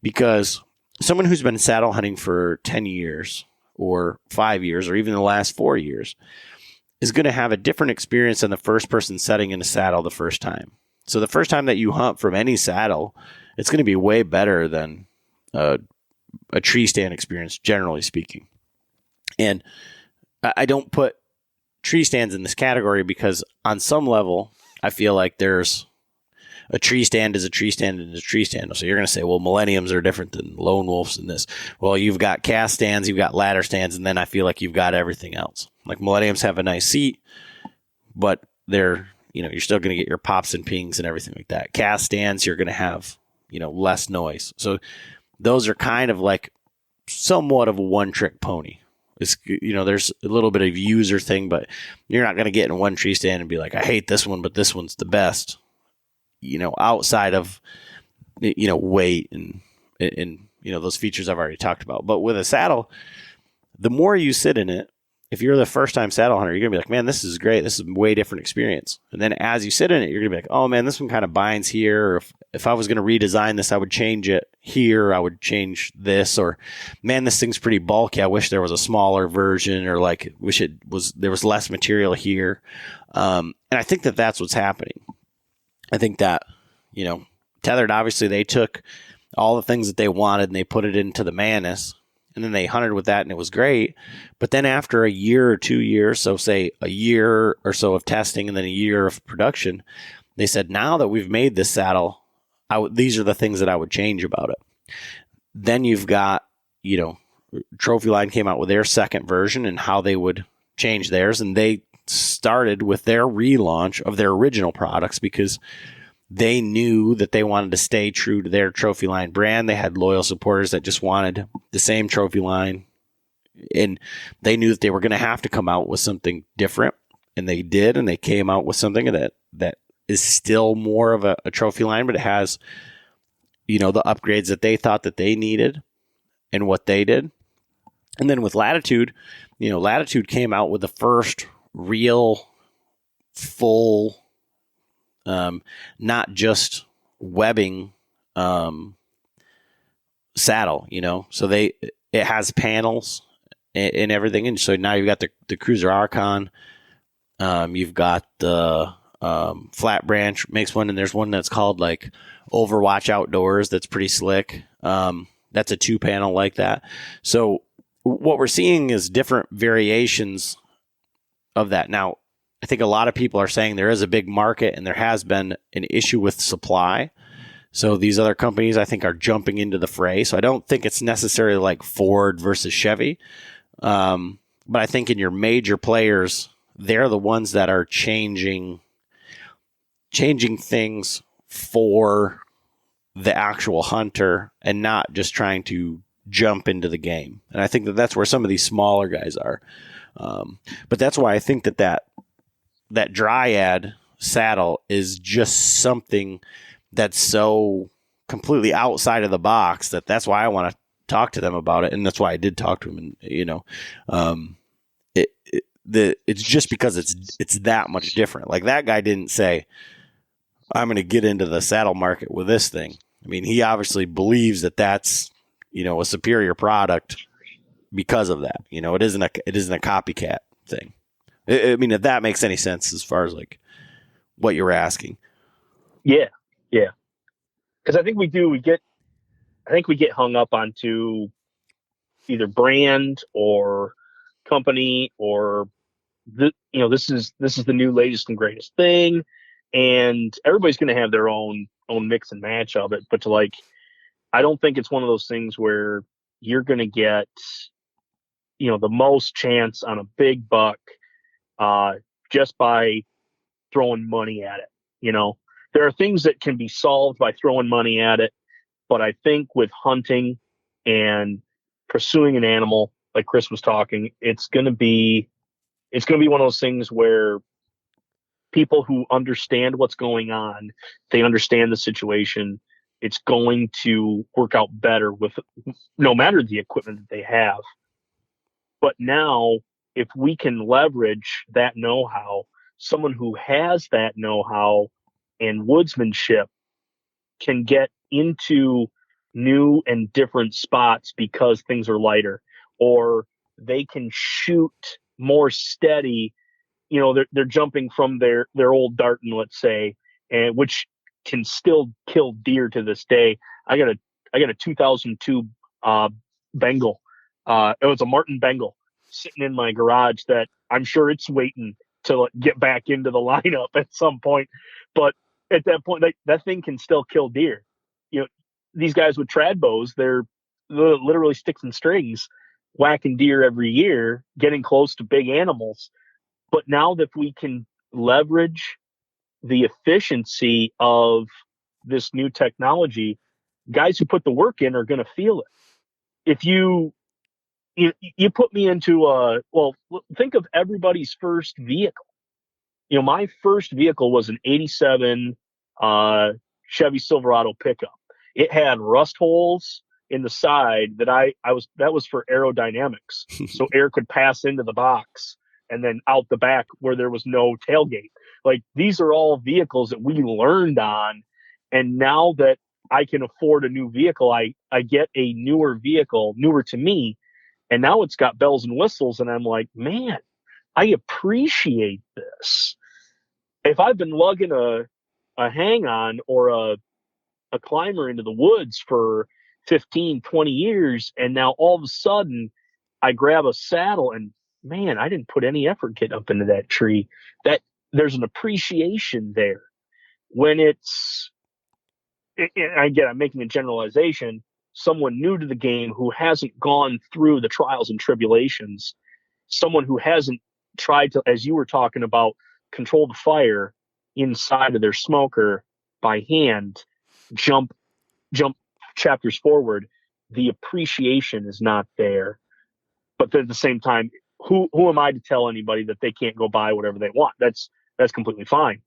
Because someone who's been saddle hunting for 10 years or 5 years or even the last 4 years is going to have a different experience than the first person setting in a saddle the first time. So the first time that you hunt from any saddle, it's going to be way better than a tree stand experience, generally speaking. And I don't put tree stands in this category because on some level, I feel like there's a tree stand is a tree stand is a tree stand. So you're going to say, well, millenniums are different than lone wolves in this. Well, you've got cast stands, you've got ladder stands, and then I feel like you've got everything else. Like millenniums have a nice seat, but they're, you know, you're still going to get your pops and pings and everything like that. Cast stands, you're going to have, you know, less noise. So those are kind of like somewhat of a one-trick pony. It's, you know, there's a little bit of user thing, but you're not going to get in one tree stand and be like, I hate this one, but this one's the best, you know, outside of, you know, weight and, you know, those features I've already talked about. But with a saddle, the more you sit in it, if you're the first time saddle hunter, you're going to be like, man, this is great. This is a way different experience. And then as you sit in it, you're going to be like, oh man, this one kind of binds here. Or if I was going to redesign this, I would change it here. I would change this, or man, this thing's pretty bulky. I wish there was a smaller version, or like wish there was less material here. And I think that that's what's happening. I think that, you know, Tethered, obviously they took all the things that they wanted and they put it into the Manus. And then they hunted with that and it was great. But then after a year or 2 years, so say a year or so of testing and then a year of production, they said, now that we've made this saddle, these are the things that I would change about it. Then you've got, you know, Trophy Line came out with their second version and how they would change theirs. And they started with their relaunch of their original products because they knew that they wanted to stay true to their Trophy Line brand. They had loyal supporters that just wanted the same Trophy Line. And they knew that they were going to have to come out with something different. And they did. And they came out with something that is still more of a Trophy Line, but it has, you know, the upgrades that they thought that they needed and what they did. And then with Latitude, you know, Latitude came out with the first real full not just webbing saddle, you know, so it has panels and everything. And so now you've got the Cruiser Archon. You've got the Flat Branch makes one, and there's one that's called like Overwatch Outdoors that's pretty slick. That's a 2-panel like that. So what we're seeing is different variations of that. Now, I think a lot of people are saying there is a big market and there has been an issue with supply. So these other companies, I think, are jumping into the fray. So I don't think it's necessarily like Ford versus Chevy. But I think in your major players, they're the ones that are changing things for the actual hunter and not just trying to jump into the game. And I think that that's where some of these smaller guys are. But that's why I think that Dryad saddle is just something that's so completely outside of the box that's why I want to talk to them about it, and that's why I did talk to them. And it's just because it's that much different. Like, that guy didn't say, I'm going to get into the saddle market with this thing. I mean, he obviously believes that that's, a superior product because of that. It isn't a copycat thing. I mean, if that makes any sense as far as like what you're asking. Yeah. Because I think we get hung up onto either brand or company or this is the new latest and greatest thing, and everybody's going to have their own mix and match of it. But I don't think it's one of those things where you're going to get the most chance on a big buck just by throwing money at it. There are things that can be solved by throwing money at it, but I think with hunting and pursuing an animal, like Chris was talking, it's going to be one of those things where people who understand what's going on, they understand the situation. It's going to work out better with no matter the equipment that they have. But now, if we can leverage that know-how, someone who has that know-how and woodsmanship can get into new and different spots because things are lighter, or they can shoot more steady. They're jumping from their old Darton, let's say, and which can still kill deer to this day. I got a 2002 Bengal. It was a Martin Bengal sitting in my garage that I'm sure it's waiting to get back into the lineup at some point. But at that point, that thing can still kill deer. These guys with trad bows, they're literally sticks and strings, whacking deer every year, getting close to big animals. But now that we can leverage the efficiency of this new technology, guys who put the work in are going to feel it. If you put me into think of everybody's first vehicle. My first vehicle was an 87 Chevy Silverado pickup. It had rust holes in the side that was for aerodynamics. So air could pass into the box and then out the back where there was no tailgate. Like, these are all vehicles that we learned on. And now that I can afford a new vehicle, I get a newer vehicle, newer to me. And now it's got bells and whistles. And I'm like, man, I appreciate this. If I've been lugging a hang on or a climber into the woods for 15, 20 years, and now all of a sudden I grab a saddle and, man, I didn't put any effort getting up into that tree. That there's an appreciation there. When again, I'm making a generalization, someone new to the game who hasn't gone through the trials and tribulations, someone who hasn't tried to, as you were talking about, control the fire inside of their smoker by hand, jump chapters forward, the appreciation is not there. But then at the same time, who am I to tell anybody that they can't go buy whatever they want? That's completely fine.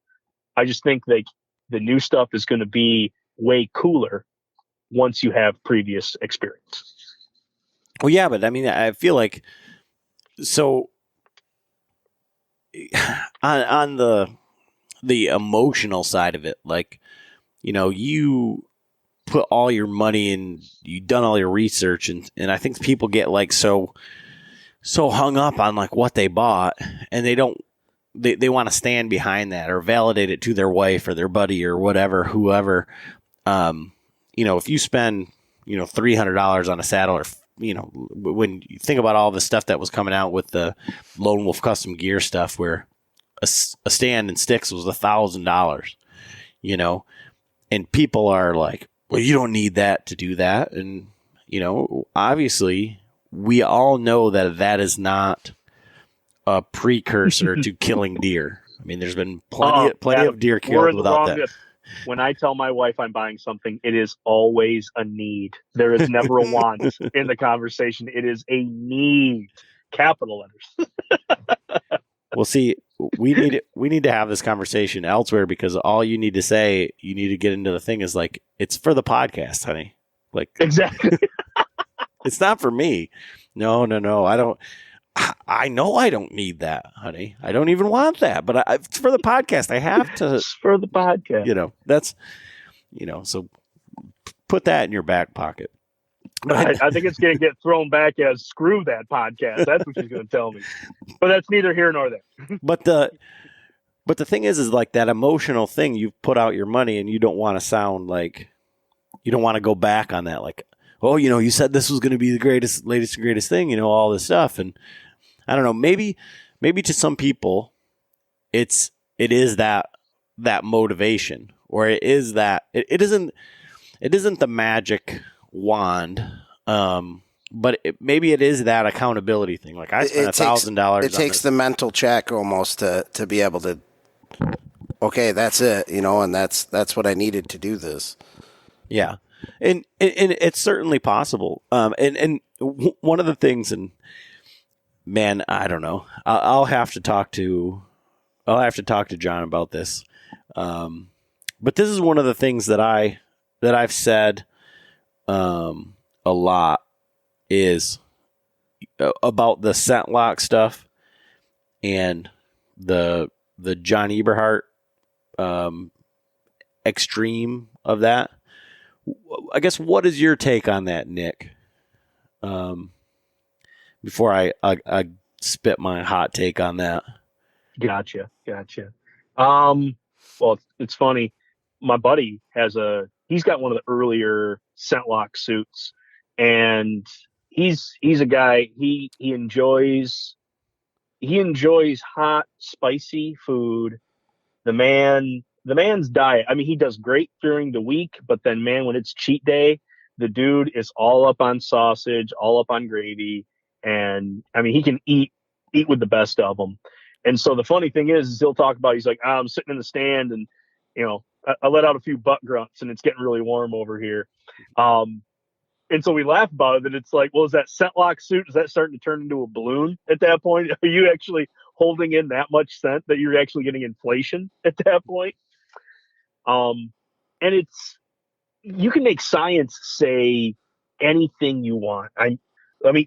I just think the new stuff is going to be way cooler once you have previous experience. Well, yeah, but I mean, I feel like so on the emotional side of it, like, you put all your money in, you've done all your research, and I think people get like so hung up on like what they bought, and they want to stand behind that or validate it to their wife or their buddy or whatever, whoever. If you spend $300 on a saddle, or when you think about all the stuff that was coming out with the Lone Wolf custom gear stuff, where a stand and sticks was $1,000, and people are like, well, you don't need that to do that. And, obviously we all know that is not a precursor to killing deer. I mean, there's been plenty of deer killed without that. When I tell my wife I'm buying something, it is always a need. There is never a want in the conversation. It is a need. Capital letters. Well, see, we need to have this conversation elsewhere, because all you need to say, you need to get into the thing is like, it's for the podcast, honey. Like, Exactly. it's not for me. No. I don't. I know I don't need that, honey. I don't even want that, but it's for the podcast. I have to. It's for the podcast. That's, so put that in your back pocket. But I think it's going to get thrown back as screw that podcast. That's what she's going to tell me. But that's neither here nor there. But the thing is like that emotional thing. You've put out your money, and you don't want to sound like, you don't want to go back on that. Like, oh, you said this was going to be the latest and greatest thing, all this stuff. And I don't know, maybe to some people it is that motivation, or it is that it isn't the magic wand. But maybe it is that accountability thing. Like, I spent $1,000. It takes the mental check almost to be able to, okay, that's it, and that's what I needed to do this. Yeah. And it's certainly possible. And one of the things, and man, I don't know, I'll have to talk to John about this. But this is one of the things that I've said, a lot, is about the scent lock stuff and the John Eberhart, extreme of that. I guess, what is your take on that, Nick? Before I spit my hot take on that. Gotcha. Well, it's funny. My buddy he's got one of the earlier scent lock suits, and he's a guy, he enjoys hot, spicy food. The man's diet, I mean, he does great during the week, but then, man, when it's cheat day, the dude is all up on sausage, all up on gravy. And I mean, he can eat with the best of them. And so the funny thing is he'll talk about, he's like, I'm sitting in the stand, and, I let out a few butt grunts, and it's getting really warm over here. And so we laugh about it, and it's like, well, is that scent lock suit, is that starting to turn into a balloon at that point? Are you actually holding in that much scent that you're actually getting inflation at that point? And you can make science say anything you want. I mean,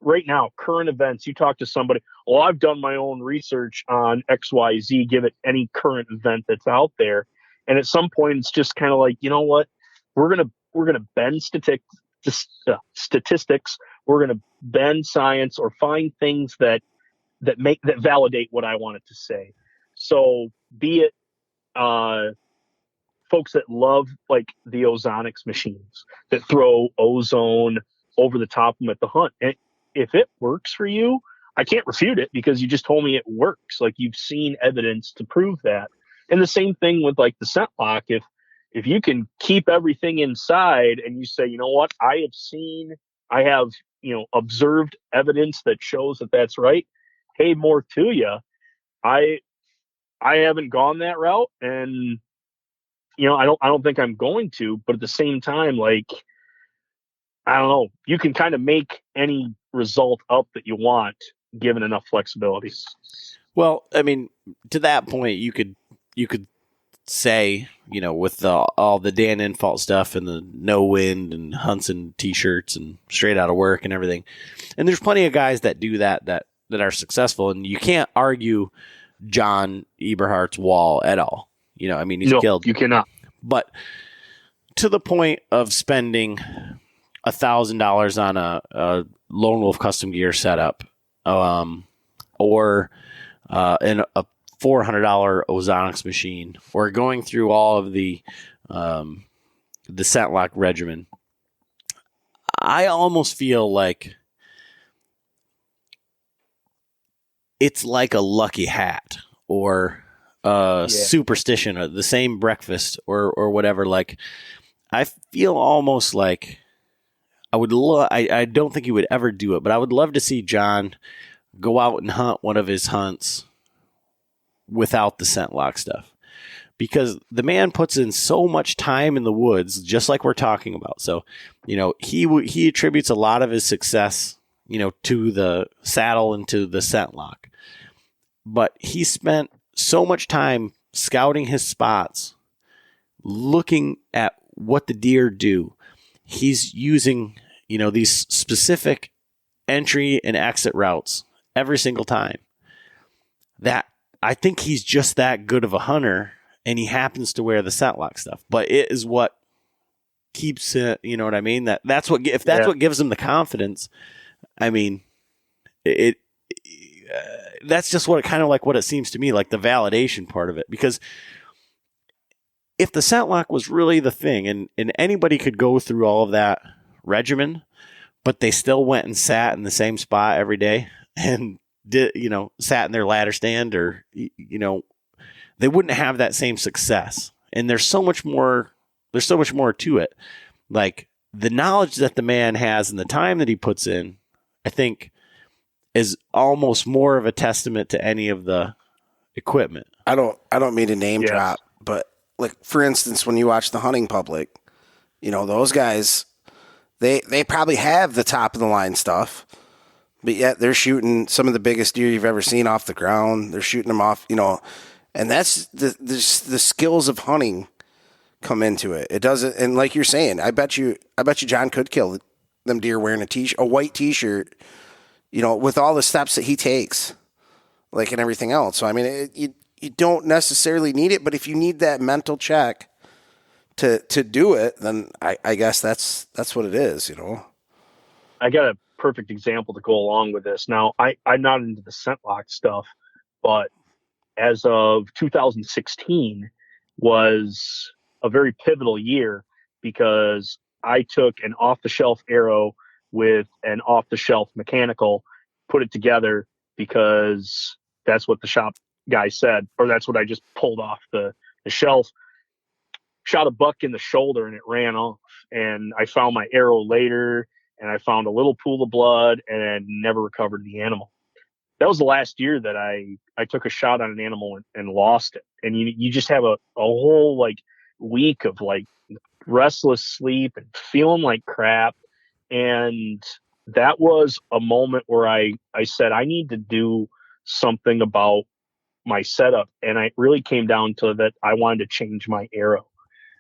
right now, current events, you talk to somebody, well, I've done my own research on XYZ, give it any current event that's out there. And at some point, it's just kind of like, you know what? We're going to bend statistics. We're going to bend science, or find things that validate what I want it to say. So be it, folks that love like the ozonics machines that throw ozone over the top of them at the hunt. And if it works for you, I can't refute it, because you just told me it works. Like, you've seen evidence to prove that. And the same thing with like the scent lock. If you can keep everything inside, and you say, you know what, I have observed evidence that shows that that's right. Hey, more to you. I haven't gone that route, and I don't think I'm going to. But at the same time, like, I don't know, you can kind of make any result up that you want, given enough flexibility. Well, I mean, to that point, you could say, with all the Dan Infalt stuff, and the no wind, and hunts and t-shirts, and straight out of work and everything. And there's plenty of guys that do that are successful, and you can't argue John Eberhart's wall at all. I mean, he's killed. You cannot. But to the point of spending $1,000 on a Lone Wolf custom gear setup, or in a $400 ozonics machine, or going through all of the scent lock regimen, I almost feel like it's like a lucky hat, or superstition, the same breakfast, or whatever. Like, I feel almost like I would I don't think he would ever do it, but I would love to see John go out and hunt one of his hunts without the scent lock stuff, because the man puts in so much time in the woods, just like we're talking about. So, he attributes a lot of his success, to the saddle and to the scent lock. but he spent so much time scouting his spots, looking at what the deer do. He's using, these specific entry and exit routes every single time. That I think he's just that good of a hunter, and he happens to wear the scent lock stuff. But it is what keeps it. You know what I mean? That's what what gives him the confidence. I mean, that's just what kind of like what it seems to me, like the validation part of it. Because if the scent lock was really the thing, and anybody could go through all of that regimen, but they still went and sat in the same spot every day and did, sat in their ladder stand, or, they wouldn't have that same success. And there's so much more to it. Like the knowledge that the man has and the time that he puts in, I think is almost more of a testament to any of the equipment. I don't mean to name drop, but like, for instance, when you watch the hunting public, those guys, they probably have the top of the line stuff, but yet they're shooting some of the biggest deer you've ever seen off the ground. They're shooting them off, and that's the skills of hunting come into it. It doesn't, and like you're saying, I bet you John could kill them deer wearing a white t-shirt, with all the steps that he takes, like, and everything else. So I mean, you don't necessarily need it, but if you need that mental check to do it, then I guess that's what it is, I got a perfect example to go along with this. Now, I'm not into the scent lock stuff, but as of 2016 was a very pivotal year because I took an off-the-shelf arrow with an off-the-shelf mechanical, put it together because that's what the shop guy said, or that's what I just pulled off the shelf. Shot a buck in the shoulder and it ran off. And I found my arrow later, and I found a little pool of blood and never recovered the animal. That was the last year that I took a shot on an animal and lost it. And you just have a whole like week of like restless sleep and feeling like crap. And that was a moment where I said, I need to do something about my setup. And I really came down to that. I wanted to change my arrow.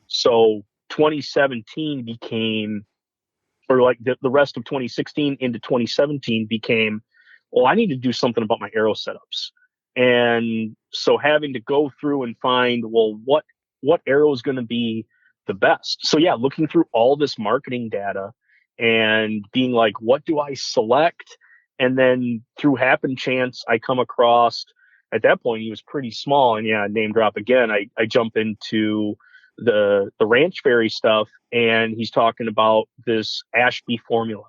So 2017 became, or like the rest of 2016 into 2017 became, well, I need to do something about my arrow setups. And so having to go through and find, well, what arrow is going to be the best? So yeah, looking through all this marketing data and being like, what do I select? And then through happen chance, I come across, at that point, he was pretty small. And yeah, name drop again. I jump into the Ranch Fairy stuff, and he's talking about this Ashby formula.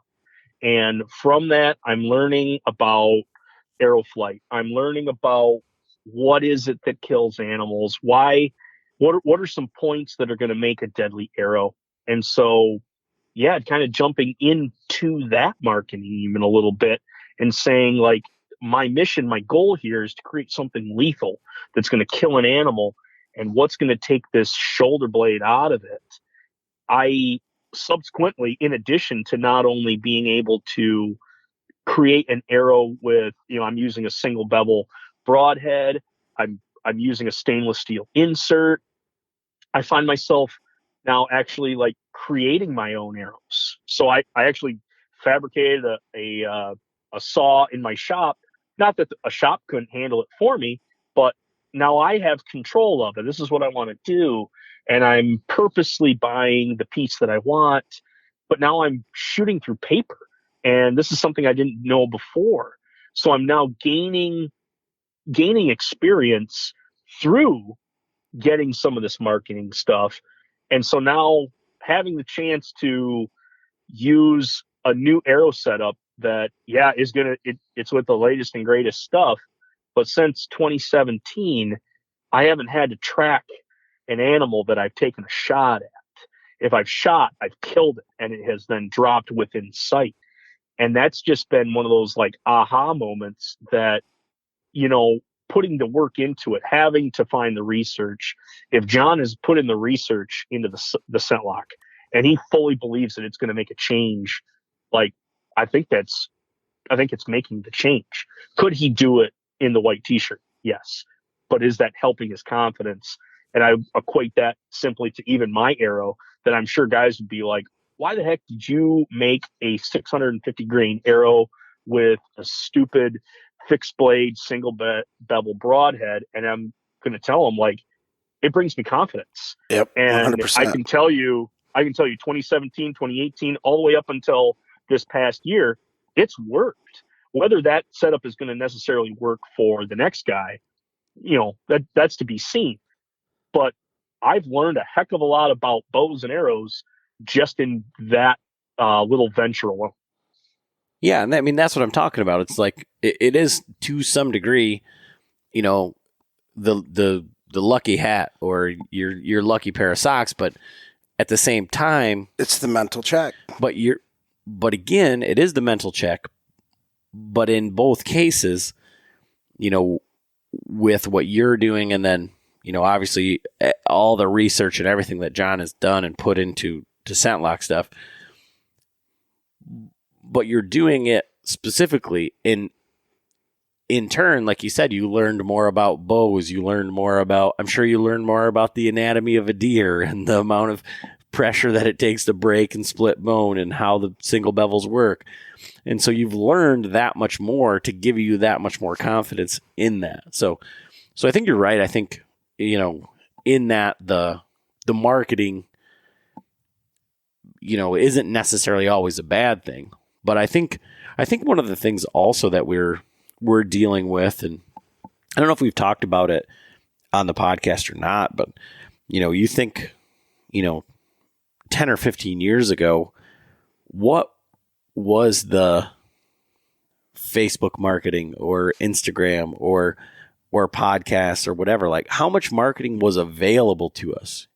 And from that, I'm learning about arrow flight. I'm learning about what is it that kills animals? Why? What are some points that are going to make a deadly arrow? And so, yeah, kind of jumping into that marketing even a little bit and saying like, my mission, my goal here is to create something lethal that's going to kill an animal. And what's going to take this shoulder blade out of it? I subsequently, in addition to not only being able to create an arrow with, I'm using a single bevel broadhead, I'm using a stainless steel insert. I find myself now actually like creating my own arrows. So I actually fabricated a saw in my shop. Not that a shop couldn't handle it for me, but now I have control of it. This is what I want to do. And I'm purposely buying the piece that I want, but now I'm shooting through paper. And this is something I didn't know before. So I'm now gaining experience through getting some of this marketing stuff. And so now having the chance to use a new arrow setup that, yeah, is going to, it's with the latest and greatest stuff. But since 2017, I haven't had to track an animal that I've taken a shot at. If I've shot, I've killed it, and it has then dropped within sight. And that's just been one of those like aha moments that, putting the work into it, having to find the research. If John has put in the research into the scent lock and he fully believes that it's going to make a change, like, I think it's making the change. Could he do it in the white t-shirt? Yes. But is that helping his confidence? And I equate that simply to even my arrow, that I'm sure guys would be like, why the heck did you make a 650 grain arrow with a stupid fixed blade, bevel broadhead? And I'm going to tell them, like, it brings me confidence. Yep, And 100%. I can tell you 2017, 2018, all the way up until this past year, it's worked. Whether that setup is going to necessarily work for the next guy, that's to be seen. But I've learned a heck of a lot about bows and arrows just in that little venture alone. Yeah, and I mean that's what I'm talking about. It's like it is to some degree, the lucky hat or your lucky pair of socks, but at the same time, it's the mental check. But again, it is the mental check. But in both cases, with what you're doing, and then obviously all the research and everything that John has done and put into ScentLock stuff, but you're doing it specifically in turn, like you said, you learned more about bows. I'm sure you learned more about the anatomy of a deer and the amount of pressure that it takes to break and split bone and how the single bevels work. And so you've learned that much more to give you that much more confidence in that. So I think you're right. I think, in that the marketing, isn't necessarily always a bad thing. But I think one of the things also that we're dealing with, and I don't know if we've talked about it on the podcast or not, but you think 10 or 15 years ago, what was the Facebook marketing or Instagram or podcasts or whatever, like how much marketing was available to us?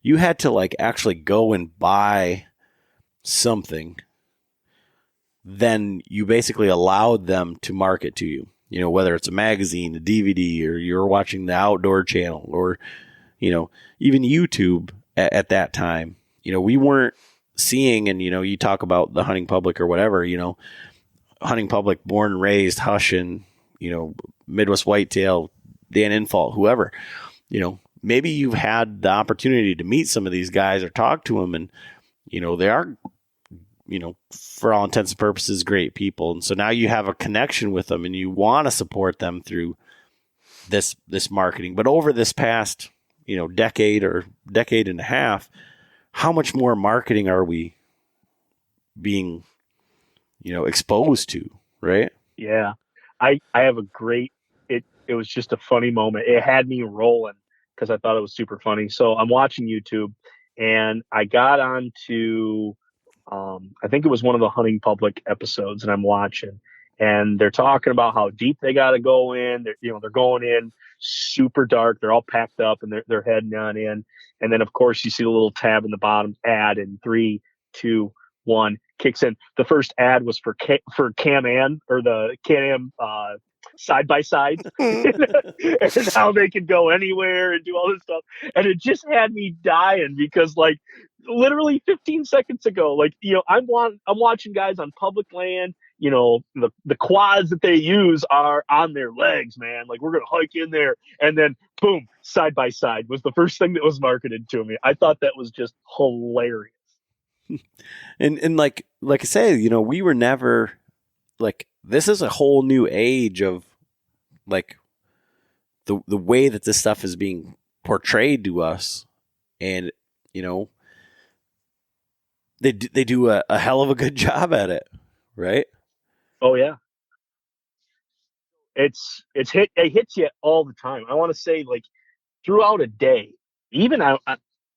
You had to like actually go and buy something, then you basically allowed them to market to you, whether it's a magazine, a DVD, or you're watching the Outdoor Channel, or, even YouTube at that time. We weren't seeing, and, you talk about the hunting public or whatever, hunting public, born and raised, Hushin, Midwest Whitetail, Dan Infalt, whoever, maybe you've had the opportunity to meet some of these guys or talk to them, and, they are, for all intents and purposes, great people. And so now you have a connection with them and you want to support them through this marketing. But over this past, decade or decade and a half, how much more marketing are we being, exposed to, right? Yeah. I have a great, it was just a funny moment. It had me rolling because I thought it was super funny. So I'm watching YouTube and I got onto, I think it was one of the Hunting Public episodes, and I'm watching, and they're talking about how deep they got to go in. They're going in super dark. They're all packed up and they're heading on in. And then of course you see the little tab in the bottom, ad, in 3, 2, 1 kicks in. The first ad was for Can-Am, or the Can-Am side by side, and how they could go anywhere and do all this stuff. And it just had me dying because, like, literally 15 seconds ago, like, I'm watching guys on public land. The quads that they use are on their legs, man. Like, we're gonna hike in there, and then boom, side by side was the first thing that was marketed to me. I thought that was just hilarious. And like I say, we were never like, this is a whole new age of like the way that this stuff is being portrayed to us, and they do a hell of a good job at it, right? Oh yeah, it hits you all the time. I want to say, like, throughout a day, even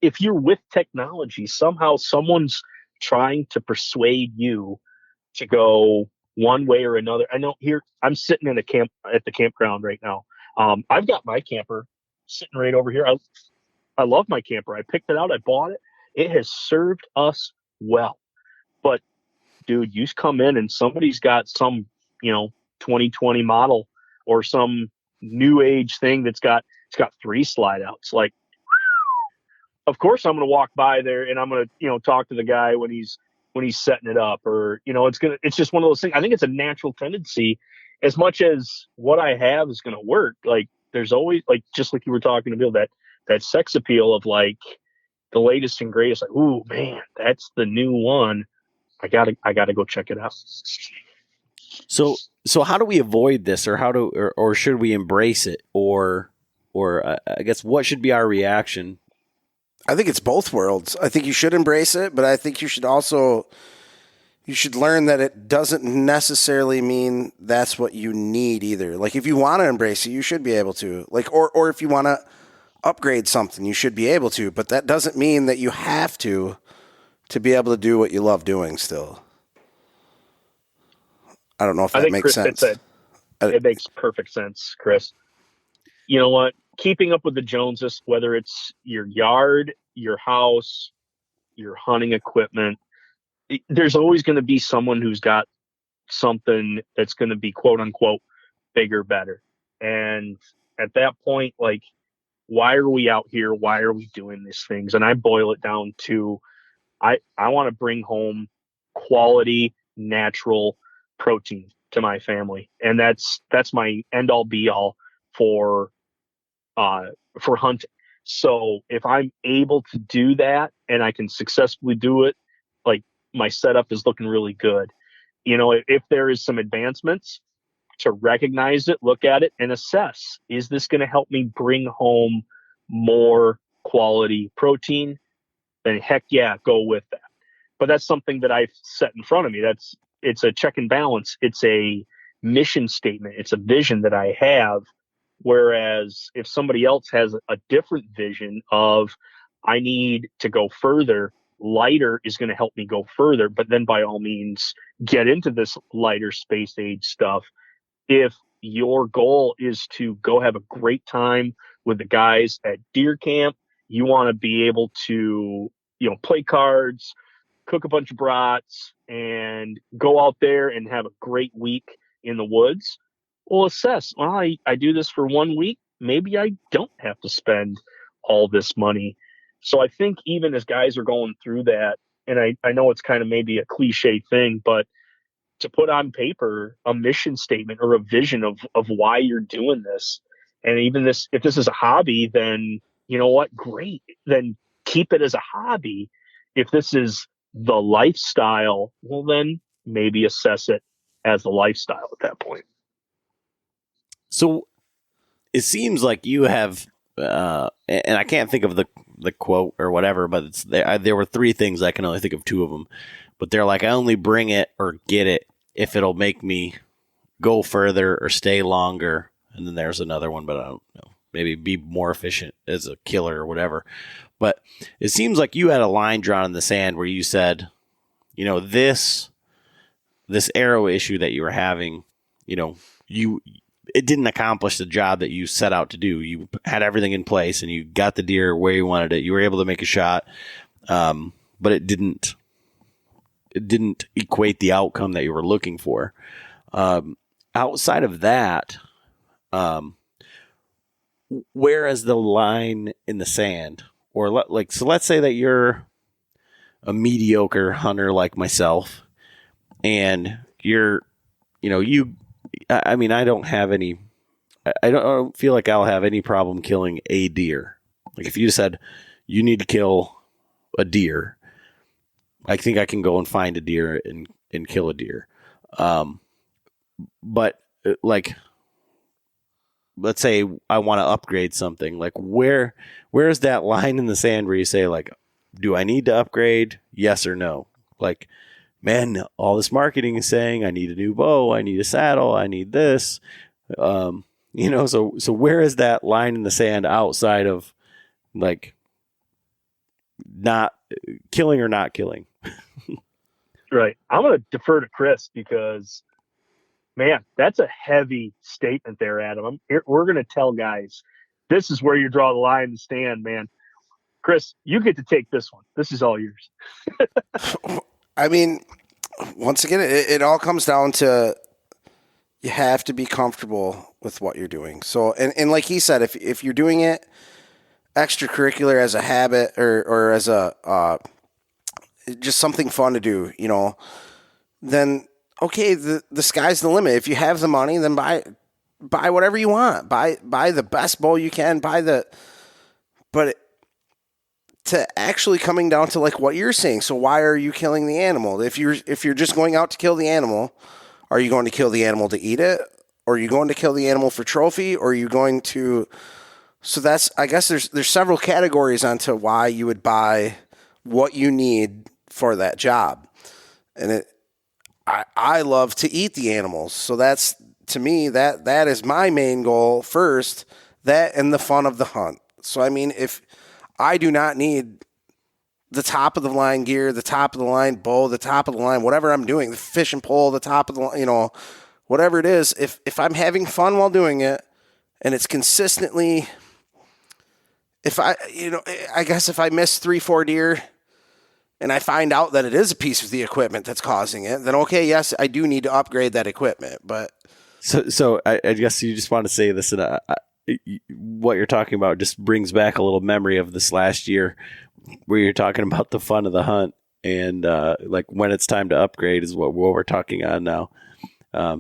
if you're with technology, somehow someone's trying to persuade you to go one way or another. I know, here I'm sitting in at the campground right now. I've got my camper sitting right over here. I love my camper. I picked it out. I bought it. It has served us well. But dude, you come in and somebody's got some, 2020 model or some new age thing it's got 3 slide outs. Like, of course I'm going to walk by there and I'm going to, talk to the guy when he's setting it up, or, it's just one of those things. I think it's a natural tendency, as much as what I have is going to work. Like, there's always, like, just like you were talking to Bill, that sex appeal of like the latest and greatest. Like, ooh, man, that's the new one. I gotta go check it out. So how do we avoid this, or or should we embrace it, or I guess what should be our reaction? I think it's both worlds. I think you should embrace it, but I think you should learn that it doesn't necessarily mean that's what you need either. Like, if you want to embrace it, you should be able to. Like, or if you want to upgrade something, you should be able to, but that doesn't mean that you have to be able to do what you love doing still. I don't know if that makes sense. It makes perfect sense, Chris. You know what? Keeping up with the Joneses, whether it's your yard, your house, your hunting equipment, there's always going to be someone who's got something that's going to be quote unquote bigger, better. And at that point, like, why are we out here? Why are we doing these things? And I boil it down to, I want to bring home quality, natural protein to my family. And that's my end all be all for hunting. So if I'm able to do that and I can successfully do it, like, my setup is looking really good. You know, if there is some advancements, to recognize it, look at it, and assess, is this going to help me bring home more quality protein? Then heck yeah, go with that. But that's something that I've set in front of me. It's a check and balance. It's a mission statement. It's a vision that I have. Whereas if somebody else has a different vision of, I need to go further, lighter is going to help me go further. But then by all means, get into this lighter space age stuff. If your goal is to go have a great time with the guys at deer camp, you want to be able to, play cards, cook a bunch of brats, and go out there and have a great week in the woods. Well, assess, well, I do this for 1 week. Maybe I don't have to spend all this money. So I think even as guys are going through that, and I know it's kind of maybe a cliche thing, but to put on paper a mission statement or a vision of why you're doing this. And even this, if this is a hobby, then you know what? Great. Then keep it as a hobby. If this is the lifestyle, well, then maybe assess it as a lifestyle at that point. So it seems like you have, and I can't think of the quote or whatever, but there were 3 things. I can only think of 2 of them. But they're like, I only bring it or get it if it'll make me go further or stay longer. And then there's another one, but I don't know. Maybe be more efficient as a killer or whatever. But it seems like you had a line drawn in the sand where you said, this arrow issue that you were having, it didn't accomplish the job that you set out to do. You had everything in place and you got the deer where you wanted it. You were able to make a shot, but it didn't equate the outcome that you were looking for. Outside of that, where is the line in the sand? Or so let's say that you're a mediocre hunter like myself, and I don't have any, I don't feel like I'll have any problem killing a deer. Like, if you said you need to kill a deer, I think I can go and find a deer and kill a deer. But like, let's say I want to upgrade something. Like, where is that line in the sand where you say, like, do I need to upgrade? Yes or no? Like, man, all this marketing is saying I need a new bow, I need a saddle, I need this. So where is that line in the sand outside of, like, not killing or not killing? Right. I'm going to defer to Chris because, man, that's a heavy statement there, Adam. We're going to tell guys, this is where you draw the line in the stand, man. Chris, you get to take this one. This is all yours. I mean, once again, it all comes down to, you have to be comfortable with what you're doing. So, and like he said, if you're doing it extracurricular as a habit or as a just something fun to do, then okay, the sky's the limit. If you have the money, then buy whatever you want. Buy the best bow you can. But to actually coming down to like what you're saying. So why are you killing the animal? If you're just going out to kill the animal, are you going to kill the animal to eat it? Or are you going to kill the animal for trophy? Or are you going to? So that's, I guess there's several categories onto why you would buy what you need for that job. And I love to eat the animals. So that's, to me, that is my main goal first, that and the fun of the hunt. So, I mean, if I do not need the top of the line gear, the top of the line bow, the top of the line, whatever I'm doing, the fishing pole, the top of the line, whatever it is, if I'm having fun while doing it and it's consistently, I guess if I miss 3-4 deer and I find out that it is a piece of the equipment that's causing it, then okay, yes, I do need to upgrade that equipment. But so I guess you just want to say this, and what you're talking about just brings back a little memory of this last year where you're talking about the fun of the hunt, and like when it's time to upgrade is what we're talking on now.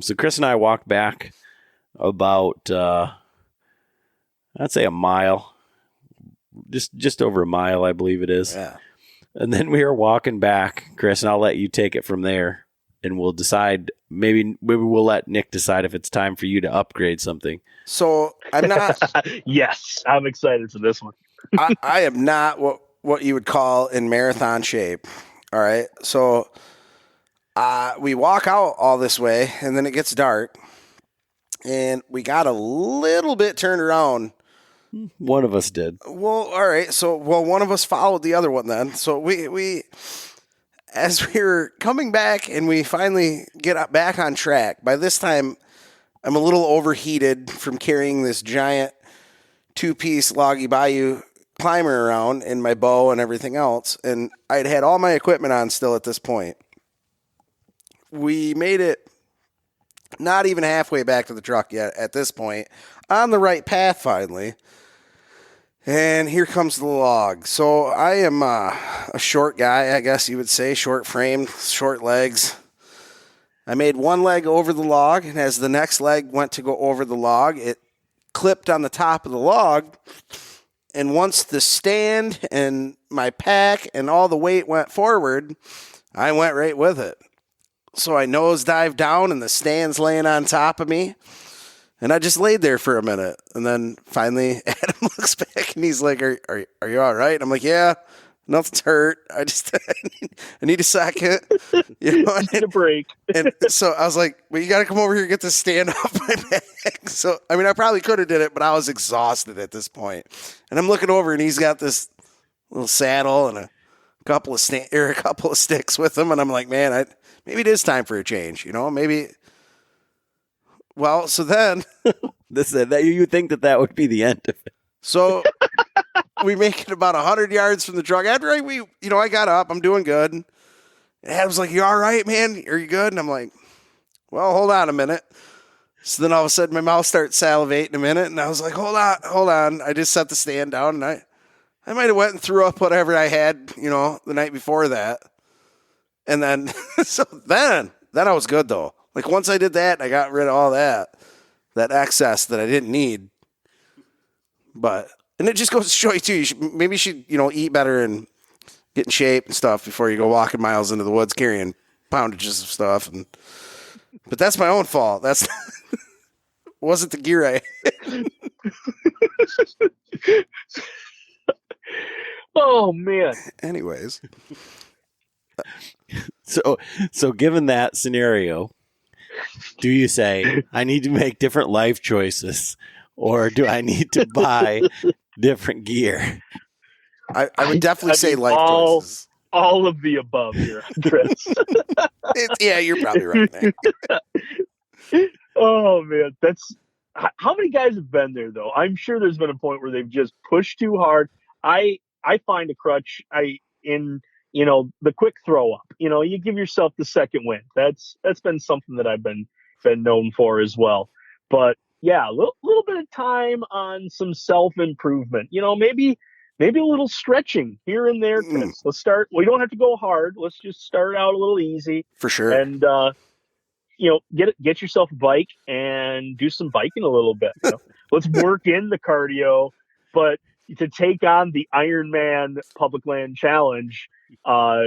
So Chris and I walked back about I'd say a mile, just over a mile, I believe it is. yeah. And then we were walking back, Chris, and I'll let you take it from there, and we'll decide. Maybe we'll let Nick decide if it's time for you to upgrade something. So I'm not. Yes, I'm excited for this one. I am not what you would call in marathon shape. All right. So we walk out all this way, and then it gets dark, and we got a little bit turned around. One of us did. Well, all right. So, one of us followed the other one then. So we as we were coming back and we finally get back on track, by this time I'm a little overheated from carrying this giant 2-piece Loggy Bayou climber around in my bow and everything else. And I'd had all my equipment on still at this point. We made it not even halfway back to the truck yet at this point, on the right path finally. And here comes the log. So I am a short guy, I guess you would say, short frame, short legs. I made one leg over the log, and as the next leg went to go over the log, it clipped on the top of the log. And once the stand and my pack and all the weight went forward, I went right with it. So I nosedived down, and the stand's laying on top of me. And I just laid there for a minute. And then finally Adam looks back and he's like, are you all right? I'm like, yeah, nothing's hurt. I need a second. I need a break. And so I was like, well, you got to come over here and get this stand off my back. So, I mean, I probably could have did it, but I was exhausted at this point. And I'm looking over and he's got this little saddle and a couple of sticks with him. And I'm like, man, maybe it is time for a change. Maybe. Well, so then You think that would be the end of it. So we make it about 100 yards from the truck. After I got up, I'm doing good. And Adam's like, you all right, man? Are you good? And I'm like, well, hold on a minute. So then all of a sudden my mouth starts salivating a minute. And I was like, hold on. I just set the stand down and I might have went and threw up whatever I had, the night before that. And then, then I was good though. Like once I did that, I got rid of all that excess that I didn't need. And it just goes to show you too, you should eat better and get in shape and stuff before you go walking miles into the woods carrying poundages of stuff. But that's my own fault. That's wasn't the gear I had. Oh man. Anyways. So given that scenario, do you say, I need to make different life choices, or do I need to buy different gear? I would definitely say life choices. All of the above here, Chris. Yeah, you're probably right, man. Oh, man. How many guys have been there, though? I'm sure there's been a point where they've just pushed too hard. I find a crutch in the quick throw up. You give yourself the second wind. That's been something that I've been known for as well. But yeah, a little bit of time on some self-improvement. Maybe a little stretching here and there. Let's start. We don't have to go hard. Let's just start out a little easy. For sure. And get yourself a bike and do some biking a little bit. Let's work in the cardio, but to take on the Ironman Public Land Challenge uh,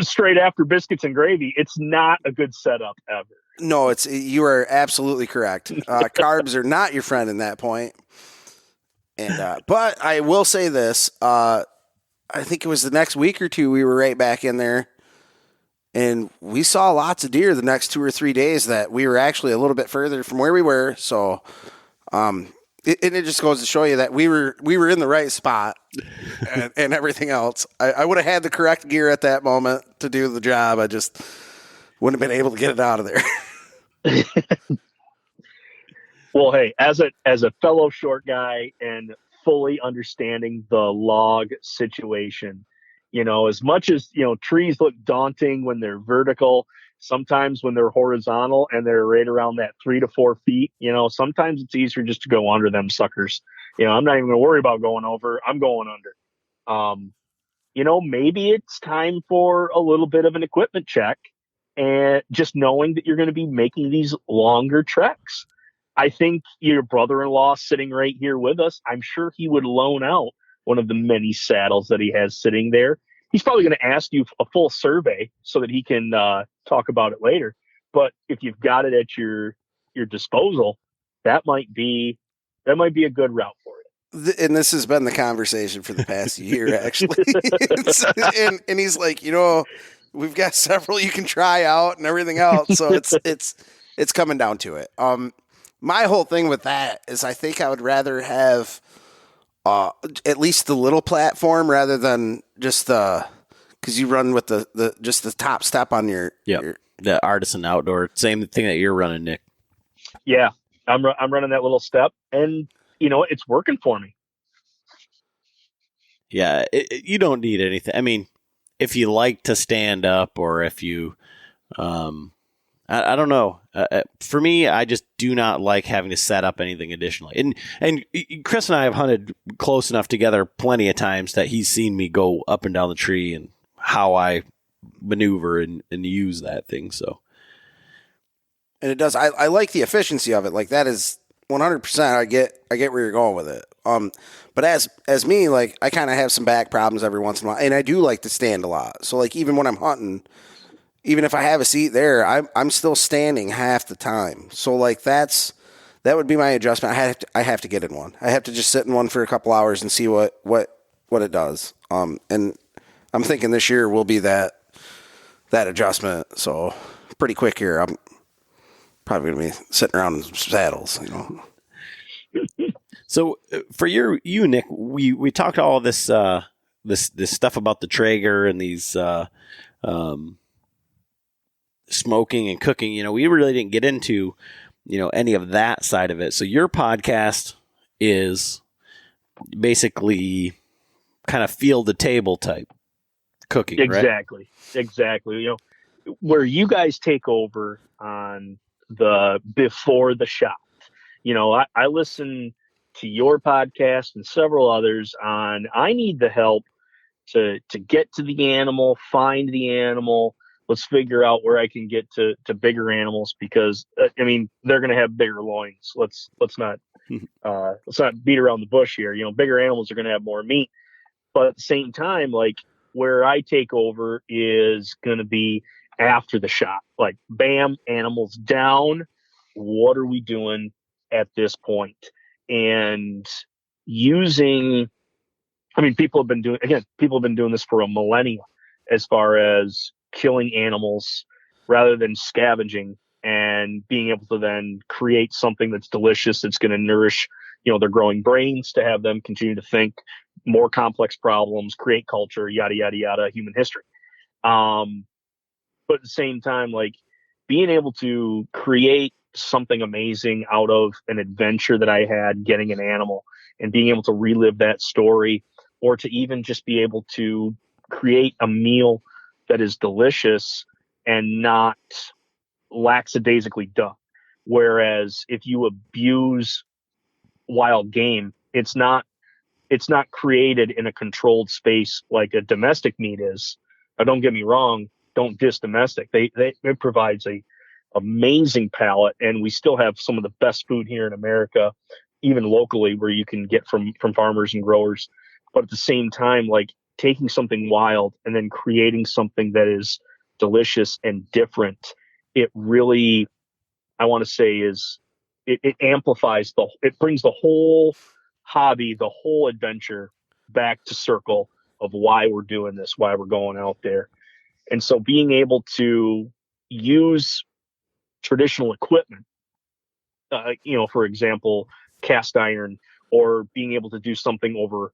straight after biscuits and gravy, it's not a good setup ever. No, you are absolutely correct. Carbs are not your friend in that point. And but I will say this: I think it was the next week or two we were right back in there, and we saw lots of deer the next 2 or 3 days. That we were actually a little bit further from where we were. So, it just goes to show you that we were in the right spot, and everything else. I would have had the correct gear at that moment to do the job. I just wouldn't have been able to get it out of there. Well, hey, as a fellow short guy and fully understanding the log situation, as much as, trees look daunting when they're vertical, sometimes when they're horizontal and they're right around that 3 to 4 feet, sometimes it's easier just to go under them suckers. I'm not even going to worry about going over. I'm going under. Maybe it's time for a little bit of an equipment check, and just knowing that you're going to be making these longer treks. I think your brother-in-law sitting right here with us, I'm sure he would loan out one of the many saddles that he has sitting there. He's probably going to ask you a full survey so that he can talk about it later. But if you've got it at your disposal, that might be a good route for it. And this has been the conversation for the past year, actually. and he's like, we've got several you can try out and everything else. So it's coming down to it. My whole thing with that is I think I would rather have at least the little platform rather than just because you run with just the top step on your the Artisan Outdoor, same thing that you're running, Nick. Yeah, I'm running that little step, and it's working for me. Yeah, you don't need anything. I mean, if you like to stand up, or if you I don't know. For me, I just do not like having to set up anything additionally. And Chris and I have hunted close enough together plenty of times that he's seen me go up and down the tree and how I maneuver and use that thing. So, and it does. I like the efficiency of it. Like that is 100%. I get where you're going with it. But as me, like I kind of have some back problems every once in a while, and I do like to stand a lot. So like even when I'm hunting. Even if I have a seat there, I'm still standing half the time. So like that would be my adjustment. I have to get in one. I have to just sit in one for a couple hours and see what it does. And I'm thinking this year will be that adjustment. So pretty quick here. I'm probably gonna be sitting around in some saddles. So for you, Nick, we talked all this this stuff about the Traeger and these. Smoking and cooking, we really didn't get into, any of that side of it. So your podcast is basically kind of field to table type cooking, exactly. Right? Exactly. Where you guys take over on the before the shot. I listen to your podcast and several others on. I need the help to get to the animal, find the animal. Let's figure out where I can get to bigger animals because they're going to have bigger loins. Let's not beat around the bush here. Bigger animals are going to have more meat, but at the same time, like where I take over is going to be after the shot. Like, bam, animals down. What are we doing at this point? And people have been doing this for a millennia as far as killing animals rather than scavenging and being able to then create something that's delicious, that's going to nourish, their growing brains, to have them continue to think more complex problems, create culture, yada, yada, yada, human history. But at the same time, like being able to create something amazing out of an adventure that I had getting an animal and being able to relive that story, or to even just be able to create a meal that is delicious and not lackadaisically done. Whereas if you abuse wild game, it's not created in a controlled space like a domestic meat is. Now, don't get me wrong, don't diss domestic. It provides a amazing palate, and we still have some of the best food here in America, even locally, where you can get from farmers and growers. But at the same time, like taking something wild and then creating something that is delicious and different, it really, I want to say, is it amplifies it brings the whole hobby, the whole adventure back to circle of why we're doing this, why we're going out there. And so being able to use traditional equipment, for example, cast iron, or being able to do something over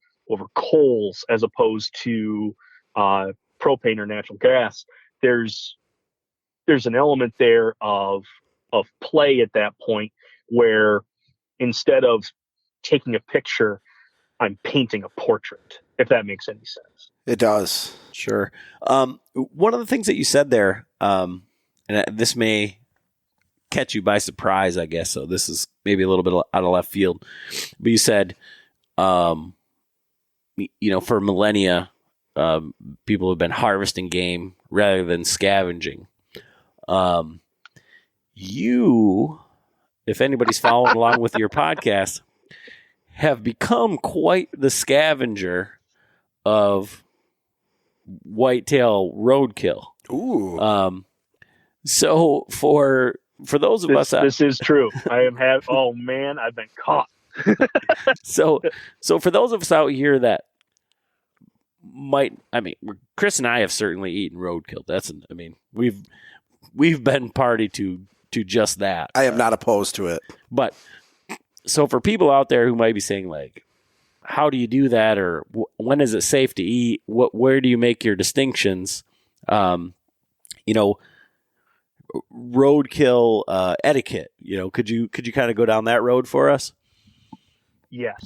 coals as opposed to propane or natural gas, there's an element there of play at that point where instead of taking a picture, I'm painting a portrait, if that makes any sense. It does. Sure. One of the things that you said there, and this may catch you by surprise, I guess. So this is maybe a little bit out of left field, but you said, for millennia, people have been harvesting game rather than scavenging. You, if anybody's following along with your podcast, have become quite the scavenger of whitetail roadkill. Ooh. So for those of us, this is true. Oh man, I've been caught. So for those of us out here that Chris and I have certainly eaten roadkill. We've been party to just that. I am not opposed to it. But so for people out there who might be saying like, how do you do that? Or when is it safe to eat? Where do you make your distinctions? Roadkill etiquette, could you kind of go down that road for us? Yes.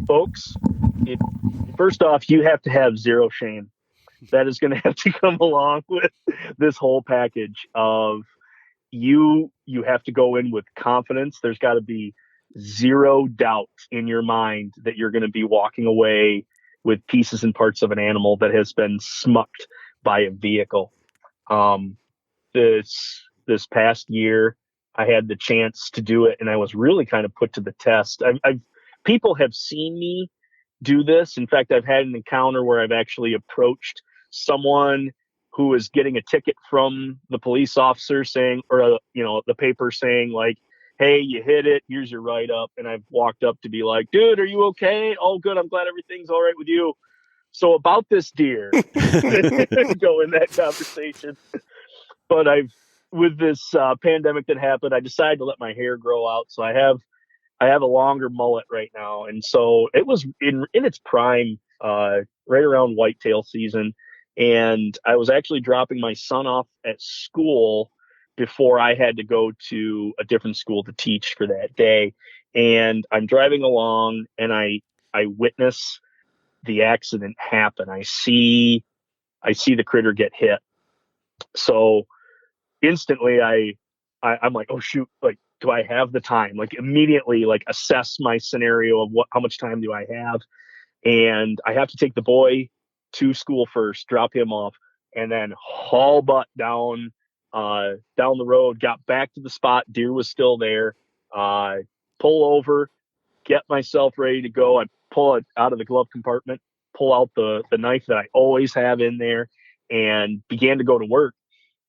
Folks, first off, you have to have zero shame. That is going to have to come along with this whole package of you have to go in with confidence. There's got to be zero doubt in your mind that you're going to be walking away with pieces and parts of an animal that has been smucked by a vehicle. This past year, I had the chance to do it, and I was really kind of put to the test. People have seen me do this. In fact, I've had an encounter where I've actually approached someone who is getting a ticket from the police officer saying, or the paper saying like, "Hey, you hit it. Here's your write-up." And I've walked up to be like, "Dude, are you okay? Oh, good. I'm glad everything's all right with you." So about this deer, go in that conversation. But with this pandemic that happened, I decided to let my hair grow out. So I have a longer mullet right now. And so it was in its prime, right around whitetail season. And I was actually dropping my son off at school before I had to go to a different school to teach for that day. And I'm driving along and I witness the accident happen. I see the critter get hit. So instantly I'm like, oh shoot, like, do I have the time? Like immediately, like assess my scenario of how much time do I have? And I have to take the boy to school first, drop him off, and then haul butt down the road, got back to the spot. Deer was still there. Pull over, get myself ready to go. I pull it out of the glove compartment, pull out the knife that I always have in there, and began to go to work.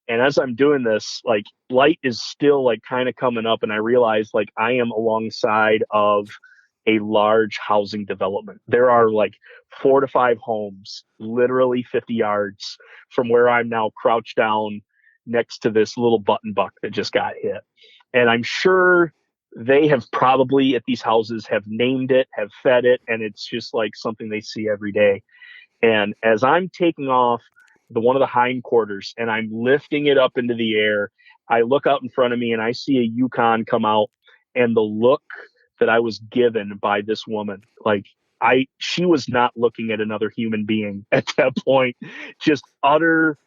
And as I'm doing this, like light is still like kind of coming up, and I realize like I am alongside of a large housing development. There are like 4 to 5 homes, literally 50 yards from where I'm now crouched down next to this little button buck that just got hit. And I'm sure they have probably at these houses have named it, have fed it, and it's just like something they see every day. And as I'm taking off one of the hindquarters and I'm lifting it up into the air, I look out in front of me and I see a Yukon come out, and the look that I was given by this woman, like she was not looking at another human being at that point, just utter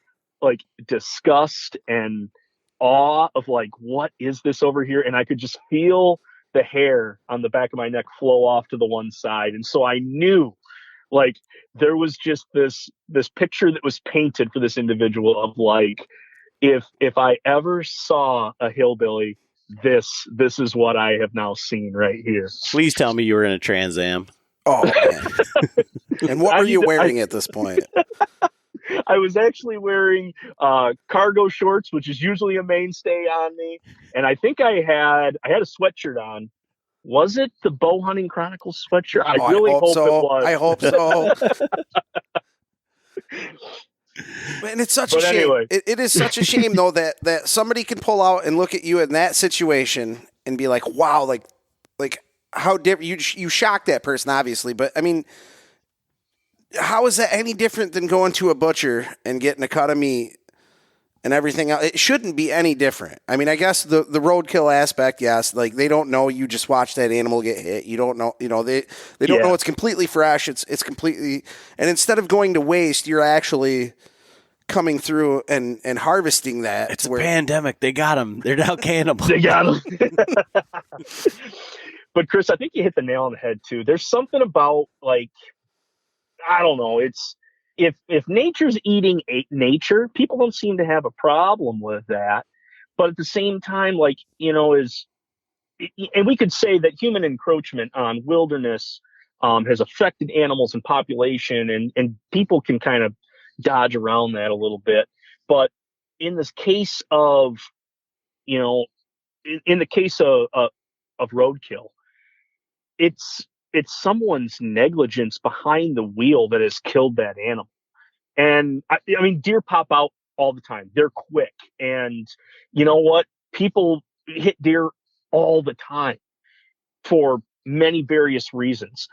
like disgust and awe of like, what is this over here? And I could just feel the hair on the back of my neck flow off to the one side. And so I knew like there was just this picture that was painted for this individual of like, if I ever saw a hillbilly, this is what I have now seen right here. Please tell me you were in a Trans Am. Oh man! And what I were need you to, wearing at this point? I was actually wearing cargo shorts, which is usually a mainstay on me, and I think I had a sweatshirt on. Was it the Bow Hunting Chronicles sweatshirt? I Oh, I really hope hope it so. was. I hope so. And it's such a But shame. anyway, It is such a shame though that somebody can pull out and look at you in that situation and be like, "Wow, like how different you shocked that person, obviously." But I mean, how is that any different than going to a butcher and getting a cut of meat and everything else? It shouldn't be any different. I mean, I guess the roadkill aspect, yes, like they don't know you just watch that animal get hit. You don't know, they don't know yeah, it's completely fresh. It's completely, and instead of going to waste, you're actually coming through and harvesting that. It's a pandemic. They got them. They're now cannibals. they got him. But Chris, I think you hit the nail on the head too. There's something about, like, I don't know. It's if nature's eating nature, people don't seem to have a problem with that. But at the same time, like, is and we could say that human encroachment on wilderness has affected animals and population, and people can kind of dodge around that a little bit. But in this case of, you know, in the case of roadkill, it's someone's negligence behind the wheel that has killed that animal. And I mean, deer pop out all the time. They're quick, and you know what? People hit deer all the time for many various reasons.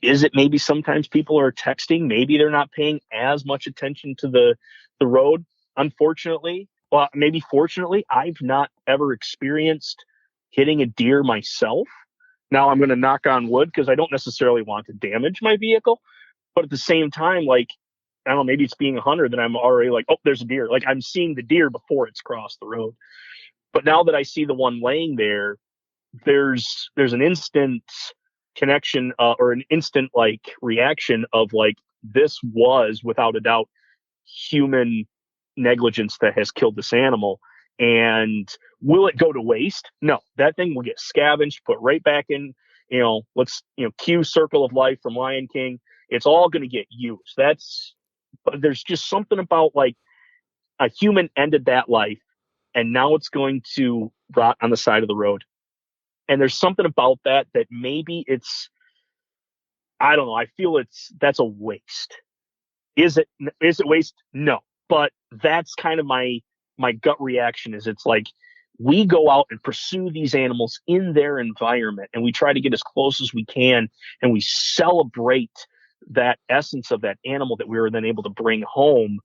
Is it maybe sometimes people are texting? Maybe they're not paying as much attention to the road. Unfortunately, well, maybe fortunately, I've not ever experienced hitting a deer myself. Now I'm going to knock on wood because I don't necessarily want to damage my vehicle, but at the same time, like, I don't know, maybe it's being a hunter that I'm already like, oh, there's a deer. Like, I'm seeing the deer before it's crossed the road. But now that I see the one laying there, there's an instant connection, or an instant like reaction of like, this was without a doubt human negligence that has killed this animal. And will it go to waste? No, that thing will get scavenged, put right back in, let's, cue Circle of Life from Lion King. It's all going to get used. But there's just something about, like, a human ended that life and now it's going to rot on the side of the road. And there's something about that maybe I don't know. I feel that's a waste. Is it waste? No. But that's kind of my gut reaction. Is it's like, we go out and pursue these animals in their environment and we try to get as close as we can, and we celebrate that essence of that animal that we were then able to bring home.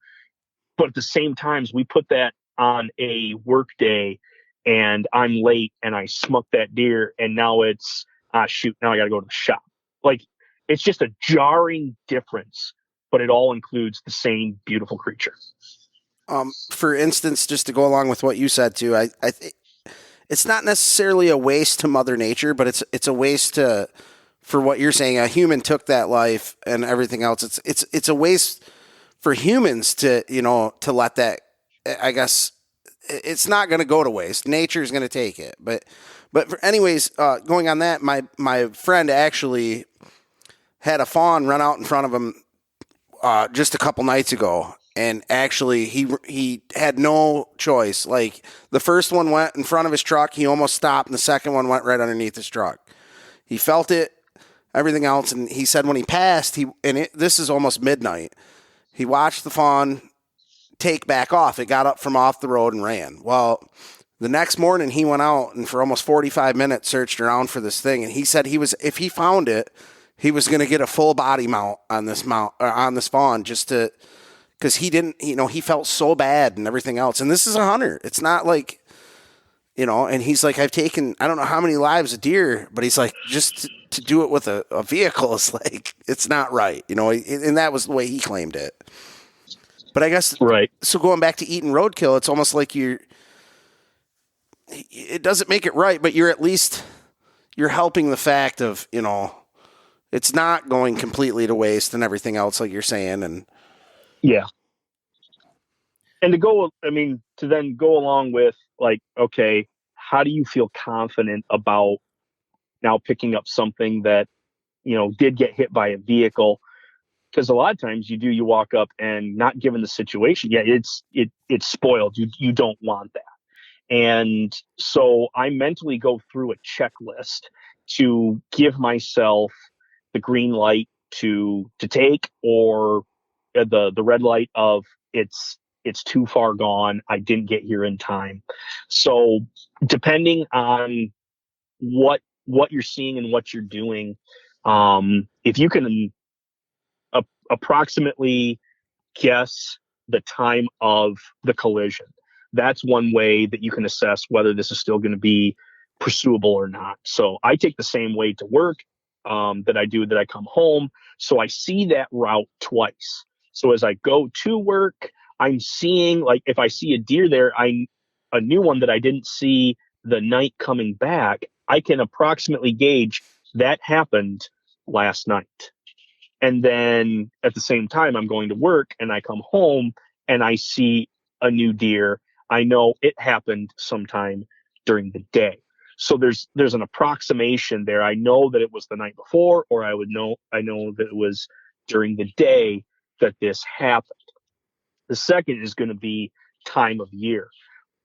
But at the same times, we put that on a work day and I'm late and I smuck that deer and now it's, shoot, now I got to go to the shop. Like, it's just a jarring difference, but it all includes the same beautiful creature. For instance, just to go along with what you said too, I think it's not necessarily a waste to Mother Nature, but it's a waste for what you're saying. A human took that life and everything else. It's a waste for humans to let that. I guess it's not going to go to waste. Nature is going to take it. But anyways, going on that, my friend actually had a fawn run out in front of him just a couple nights ago. And actually, he had no choice. Like, the first one went in front of his truck. He almost stopped. And the second one went right underneath his truck. He felt it, everything else. And he said when he passed, this is almost midnight, he watched the fawn take back off. It got up from off the road and ran. Well, the next morning, he went out and for almost 45 minutes searched around for this thing. And he said if he found it, he was going to get a full body mount on this fawn just to... Because he didn't, he felt so bad and everything else. And this is a hunter. It's not like, and he's like, I've taken, I don't know how many lives of deer, but he's like, just to do it with a vehicle is like, it's not right, and that was the way he claimed it. But I guess, right. So going back to eating roadkill, it's almost like it doesn't make it right, but you're helping the fact of, it's not going completely to waste and everything else, like you're saying. And yeah. And to go, I mean, to then go along with like, okay, how do you feel confident about now picking up something that, did get hit by a vehicle? Because a lot of times you walk up and not given the situation, yeah, it's spoiled. You don't want that. And so I mentally go through a checklist to give myself the green light to take, or the red light of it's too far gone. I didn't get here in time. So depending on what you're seeing and what you're doing, if you can approximately guess the time of the collision. That's one way that you can assess whether this is still going to be pursuable or not. So I take the same way to work that I do that I come home. So I see that route twice. So as I go to work, I'm seeing, like, if I see a deer there, a new one that I didn't see the night coming back, I can approximately gauge that happened last night. And then at the same time, I'm going to work and I come home and I see a new deer. I know it happened sometime during the day. So there's an approximation there. I know that it was the night before, or I know that it was during the day that this happened. The second is going to be time of year.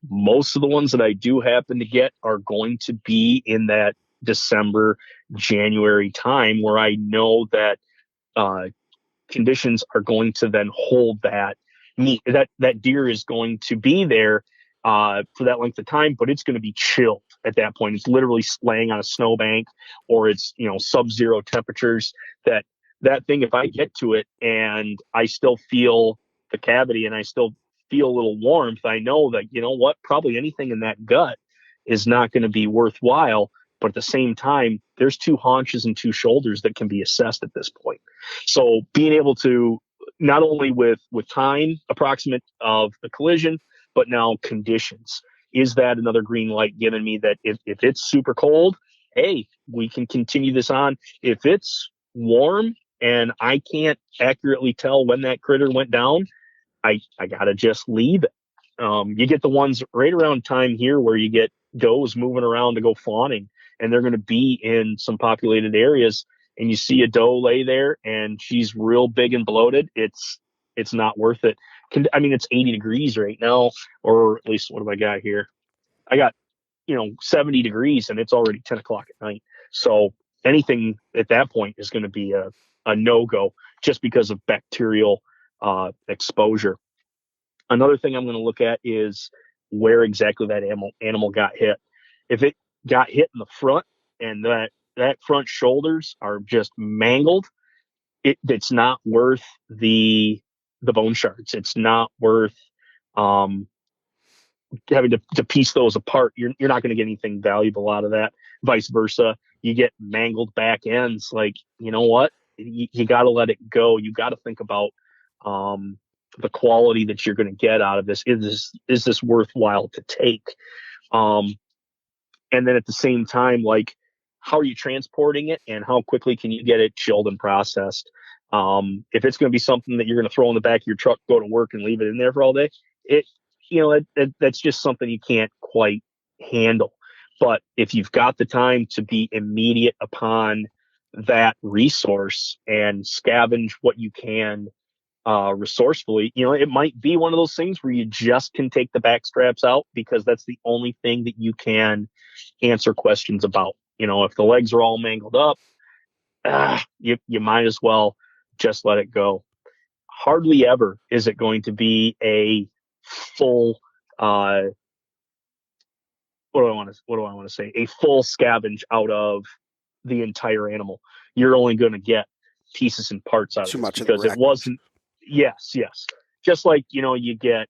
Most of the ones that I do happen to get are going to be in that December, January time, where I know that uh, conditions are going to then hold that meat. That deer is going to be there for that length of time, but it's going to be chilled at that point. It's literally laying on a snowbank, or it's sub-zero temperatures. That thing, if I get to it and I still feel the cavity and I still feel a little warmth, I know that what, probably anything in that gut is not going to be worthwhile. But at the same time, there's two haunches and two shoulders that can be assessed at this point. So being able to not only with time approximate of the collision, but now conditions. Is that another green light giving me that if it's super cold, hey, we can continue this on. If it's warm and I can't accurately tell when that critter went down, I gotta just leave it. You get the ones right around time here where you get does moving around to go fawning, and they're going to be in some populated areas, and you see a doe lay there and she's real big and bloated. It's not worth it. I mean, it's 80 degrees right now, or at least what have I got here? I got 70 degrees, and it's already 10 o'clock at night. So anything at that point is going to be a no go, just because of bacterial exposure. Another thing I'm going to look at is where exactly that animal got hit. If it got hit in the front and that front shoulders are just mangled, it's not worth the bone shards. It's not worth um, having to piece those apart. You're not going to get anything valuable out of that. Vice versa, you get mangled back ends. Like, you know what? You got to let it go. You got to think about the quality that you're going to get out of this. Is this worthwhile to take? Um, and then at the same time, like, how are you transporting it, and how quickly can you get it chilled and processed? If it's going to be something that you're going to throw in the back of your truck, go to work, and leave it in there for all day, that's just something you can't quite handle. But if you've got the time to be immediate upon that resource and scavenge what you can resourcefully, it might be one of those things where you just can take the back straps out, because that's the only thing that you can answer questions about. If the legs are all mangled up, you might as well just let it go. Hardly ever is it going to be a full what do I want to say? A full scavenge out of the entire animal. You're only going to get pieces and parts out of Too this, much of the because it wreckage. wasn't. Yes. Just like you get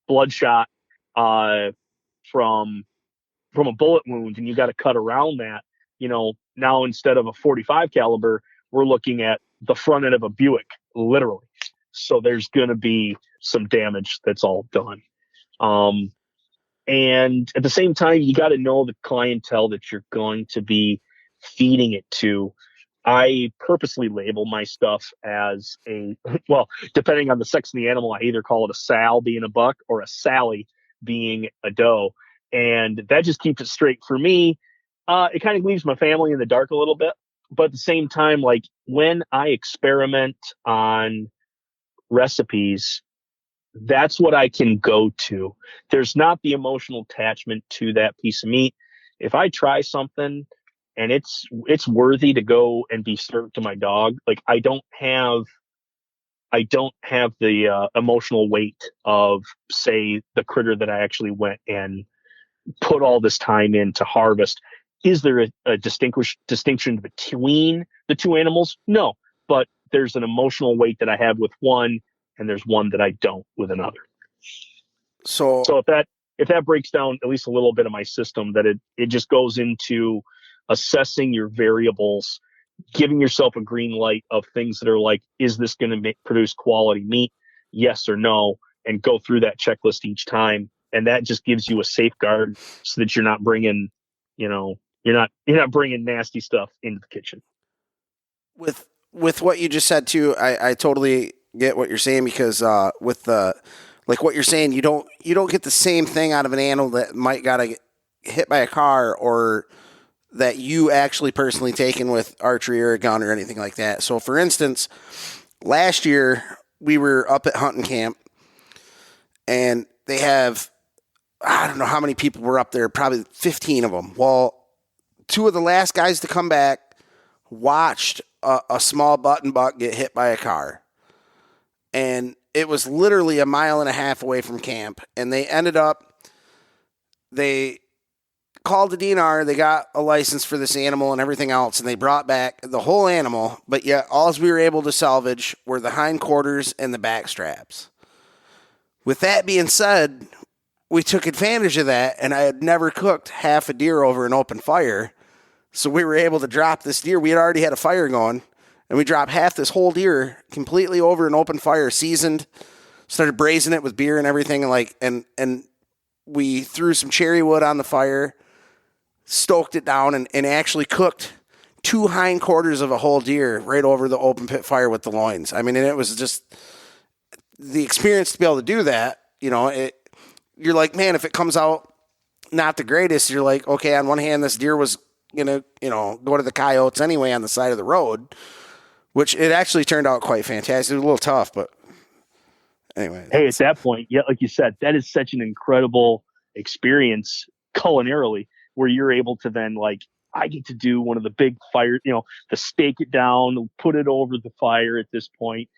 bloodshot uh, from a bullet wound, and you got to cut around that. Now instead of a 45 caliber, we're looking at the front end of a Buick, literally. So there's going to be some damage that's all done. And at the same time, you got to know the clientele that you're going to be feeding it to. I purposely label my stuff as well, depending on the sex of the animal, I either call it a Sal being a buck or a Sally being a doe. And that just keeps it straight for me. It kind of leaves my family in the dark a little bit. But at the same time, like when I experiment on recipes, that's what I can go to. There's not the emotional attachment to that piece of meat. If I try something and it's worthy to go and be served to my dog, like I don't have the emotional weight of, say, the critter that I actually went and put all this time in to harvest. Is there a distinction between the two animals? No, but there's an emotional weight that I have with one, and there's one that I don't with another. So So if that breaks down at least a little bit of my system, that it just goes into assessing your variables, giving yourself a green light of things that are like, is this going to produce quality meat? Yes or no, and go through that checklist each time, and that just gives you a safeguard so that you're not bringing, you're not bringing nasty stuff into the kitchen. with what you just said too, I totally get what you're saying because with the like what you're saying, you don't get the same thing out of an animal that might got get hit by a car or that you actually personally taken with archery or a gun or anything like that. So for instance, last year we were up at hunting camp and they have, I don't know how many people were up there, probably 15 of them. Well, two of the last guys to come back watched a small button buck get hit by a car. And it was literally a mile and a half away from camp. And they called the DNR, they got a license for this animal and everything else, and they brought back the whole animal, but yet all we were able to salvage were the hindquarters and the back straps. With that being said, we took advantage of that, and I had never cooked half a deer over an open fire, so we were able to drop this deer. We had already had a fire going, and we dropped half this whole deer completely over an open fire, seasoned, started braising it with beer and everything, and we threw some cherry wood on the fire, stoked it down, and actually cooked 2 hindquarters of a whole deer right over the open pit fire with the loins. I mean, and it was just the experience to be able to do that. You're like, man, if it comes out not the greatest, you're like, okay, on one hand, this deer was gonna, go to the coyotes anyway on the side of the road, which it actually turned out quite fantastic. It was a little tough, but anyway. Hey, at that point, yeah, like you said, that is such an incredible experience culinarily, where you're able to then, like, I get to do one of the big fire, the stake it down, put it over the fire at this point,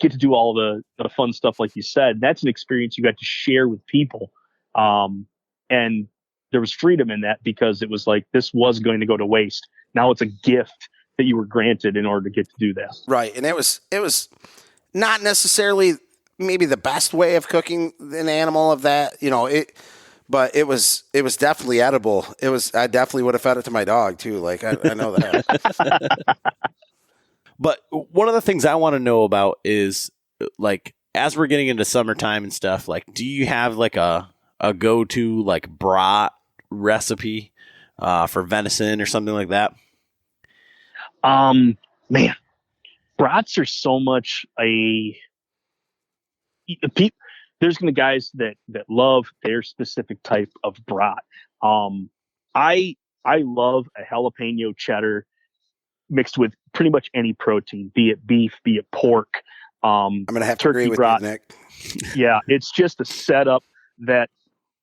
get to do all the fun stuff, like you said. That's an experience you got to share with people. And there was freedom in that because it was like, this was going to go to waste. Now it's a gift that you were granted in order to get to do that. Right. And it was not necessarily maybe the best way of cooking an animal of that, but it was definitely edible. I definitely would have fed it to my dog too. Like I know that. But one of the things I want to know about is, like, as we're getting into summertime and stuff, like, do you have like a go-to like brat recipe for venison or something like that? Man, brats are so much there's going to be guys that love their specific type of brat. I love a jalapeno cheddar mixed with pretty much any protein, be it beef, be it pork. I'm going to have to agree with brat. you, Nick. Yeah, it's just a setup that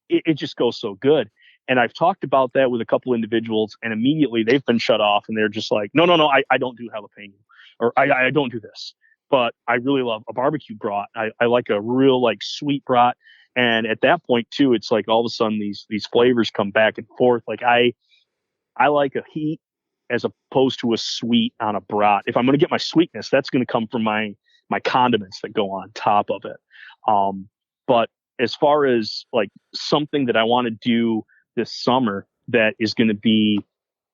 it just goes so good. And I've talked about that with a couple individuals, and immediately they've been shut off, and they're just like, no, I don't do jalapeno, or I don't do this. But I really love a barbecue brat. I like a real, like, sweet brat. And at that point too, it's like all of a sudden these flavors come back and forth. Like I like a heat as opposed to a sweet on a brat. If I'm going to get my sweetness, that's going to come from my condiments that go on top of it. But as far as like something that I want to do this summer that is going to be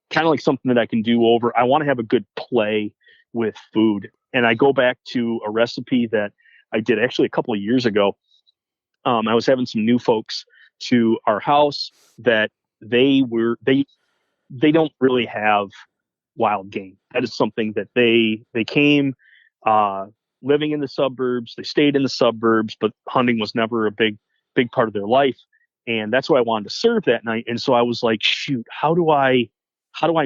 kind of like something that I can do over, I want to have a good play with food. And I go back to a recipe that I did actually a couple of years ago. I was having some new folks to our house that they don't really have wild game. That is something that they came living in the suburbs. They stayed in the suburbs, but hunting was never a big part of their life. And that's why I wanted to serve that night. And so I was like, shoot, how do I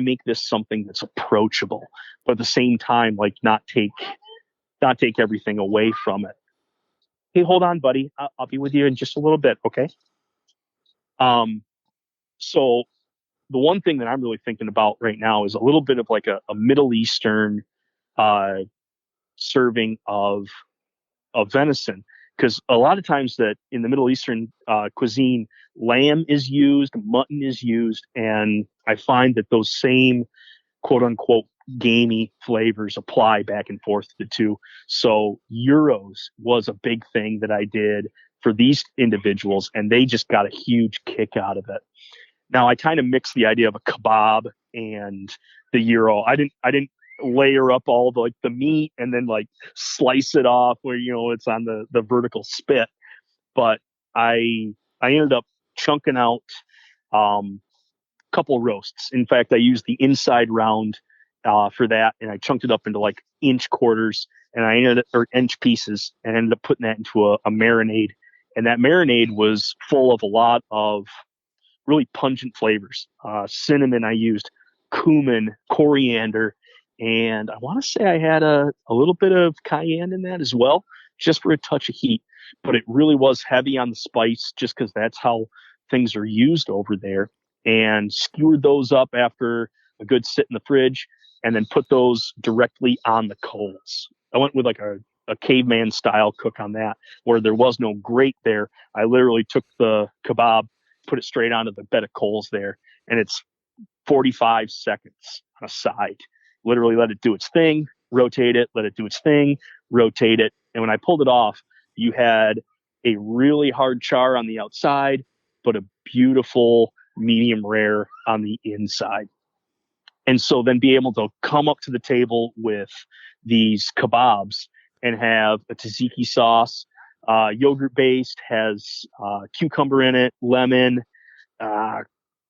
make this something that's approachable, but at the same time, like not take everything away from it. Hey, hold on, buddy. I'll be with you in just a little bit. Okay. So the one thing that I'm really thinking about right now is a little bit of like a Middle Eastern, serving of venison, because a lot of times that in the Middle Eastern cuisine, lamb is used, mutton is used, and I find that those same quote unquote gamey flavors apply back and forth to the two. So gyros was a big thing that I did for these individuals, and they just got a huge kick out of it. Now I kind of mixed the idea of a kebab and the gyro. I didn't layer up all the like the meat and then like slice it off where it's on the vertical spit, but I ended up chunking out couple roasts. In fact, I used the inside round for that, and I chunked it up into like inch quarters, and or inch pieces, and ended up putting that into a marinade. And that marinade was full of a lot of really pungent flavors. Cinnamon, I used cumin, coriander, and I want to say I had a little bit of cayenne in that as well, just for a touch of heat. But it really was heavy on the spice, just because that's how things are used over there. And skewered those up after a good sit in the fridge, and then put those directly on the coals. I went with like a caveman style cook on that, where there was no grate there. I literally took the kebab, put it straight onto the bed of coals there, and it's 45 seconds on a side. Literally let it do its thing, rotate it, let it do its thing, rotate it. And when I pulled it off, you had a really hard char on the outside, but a beautiful medium rare on the inside. And so then be able to come up to the table with these kebabs and have a tzatziki sauce, yogurt based, has cucumber in it, lemon, a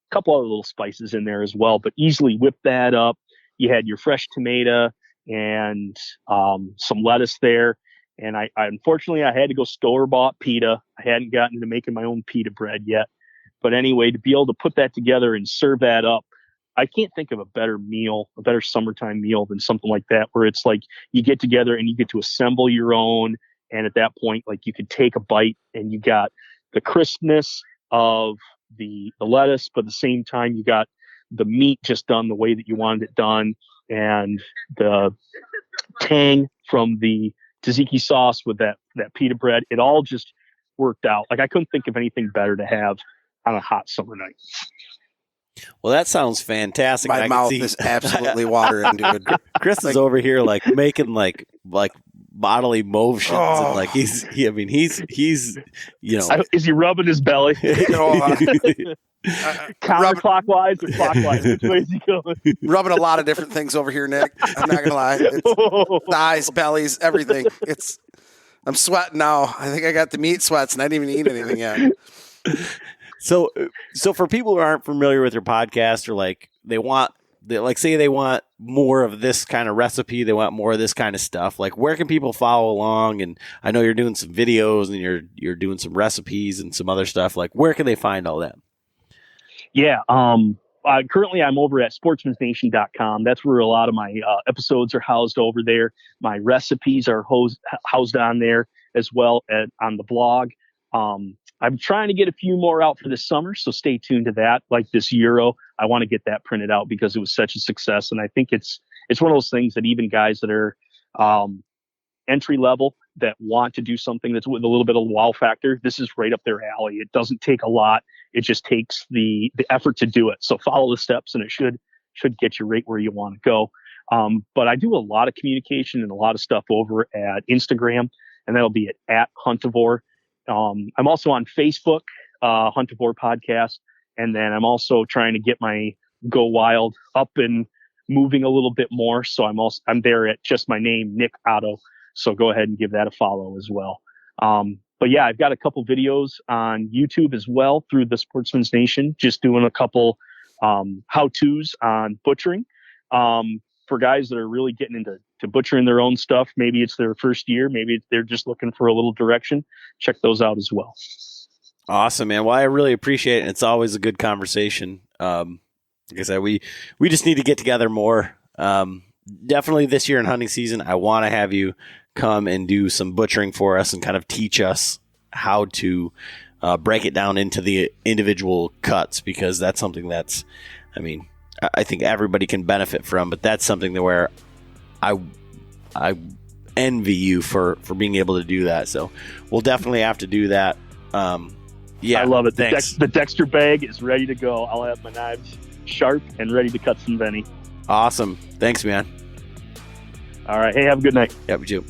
couple other little spices in there as well, but easily whip that up. You had your fresh tomato and some lettuce there. And I unfortunately, I had to go store-bought pita. I hadn't gotten into making my own pita bread yet. But anyway, to be able to put that together and serve that up, I can't think of a better meal, a better summertime meal than something like that, where it's like you get together and you get to assemble your own. And at that point, like you could take a bite and you got the crispness of the lettuce, but at the same time, you got the meat just done the way that you wanted it done, and the tang from the tzatziki sauce with that pita bread. It all just worked out. Like I couldn't think of anything better to have on a hot summer night. Well, that sounds fantastic. My mouth is absolutely watering, dude. Chris is over here like making like bodily motions, and like he's is he rubbing his belly? Counterclockwise or clockwise? Which way is he going? Rubbing a lot of different things over here, Nick. I'm not gonna lie. It's thighs, bellies, everything. I'm sweating now. I think I got the meat sweats, and I didn't even eat anything yet. So for people who aren't familiar with your podcast, or like they want more of this kind of recipe, they want more of this kind of stuff, like where can people follow along? And I know you're doing some videos and you're doing some recipes and some other stuff. Like where can they find all that? Yeah. Currently I'm over at sportsmansnation.com. That's where a lot of my episodes are housed over there. My recipes are housed on there as well on the blog. I'm trying to get a few more out for this summer, so stay tuned to that. Like this Euro, I want to get that printed out because it was such a success. And I think it's one of those things that even guys that are entry level that want to do something that's with a little bit of wow factor, this is right up their alley. It doesn't take a lot. It just takes the effort to do it. So follow the steps and it should get you right where you want to go. But I do a lot of communication and a lot of stuff over at Instagram, and that'll be at Huntavore. I'm also on Facebook, Huntavore Podcast, and then I'm also trying to get my Go Wild up and moving a little bit more. So I'm there at just my name, Nick Otto. So go ahead and give that a follow as well. But yeah, I've got a couple videos on YouTube as well through the Sportsman's Nation, just doing a couple how-tos on butchering. For guys that are really getting into butchering their own stuff, maybe it's their first year, maybe they're just looking for a little direction, check those out as well. Awesome, man. Well, I really appreciate it. It's always a good conversation. Like I said, we just need to get together more. Definitely this year in hunting season, I want to have you come and do some butchering for us and kind of teach us how to break it down into the individual cuts, because that's something that's, I think everybody can benefit from, but that's something that where I envy you for being able to do that. So we'll definitely have to do that. Yeah, I love it. The Dexter bag is ready to go. I'll have my knives sharp and ready to cut some Benny. Awesome. Thanks, man. All right. Hey, have a good night. Yeah, we do.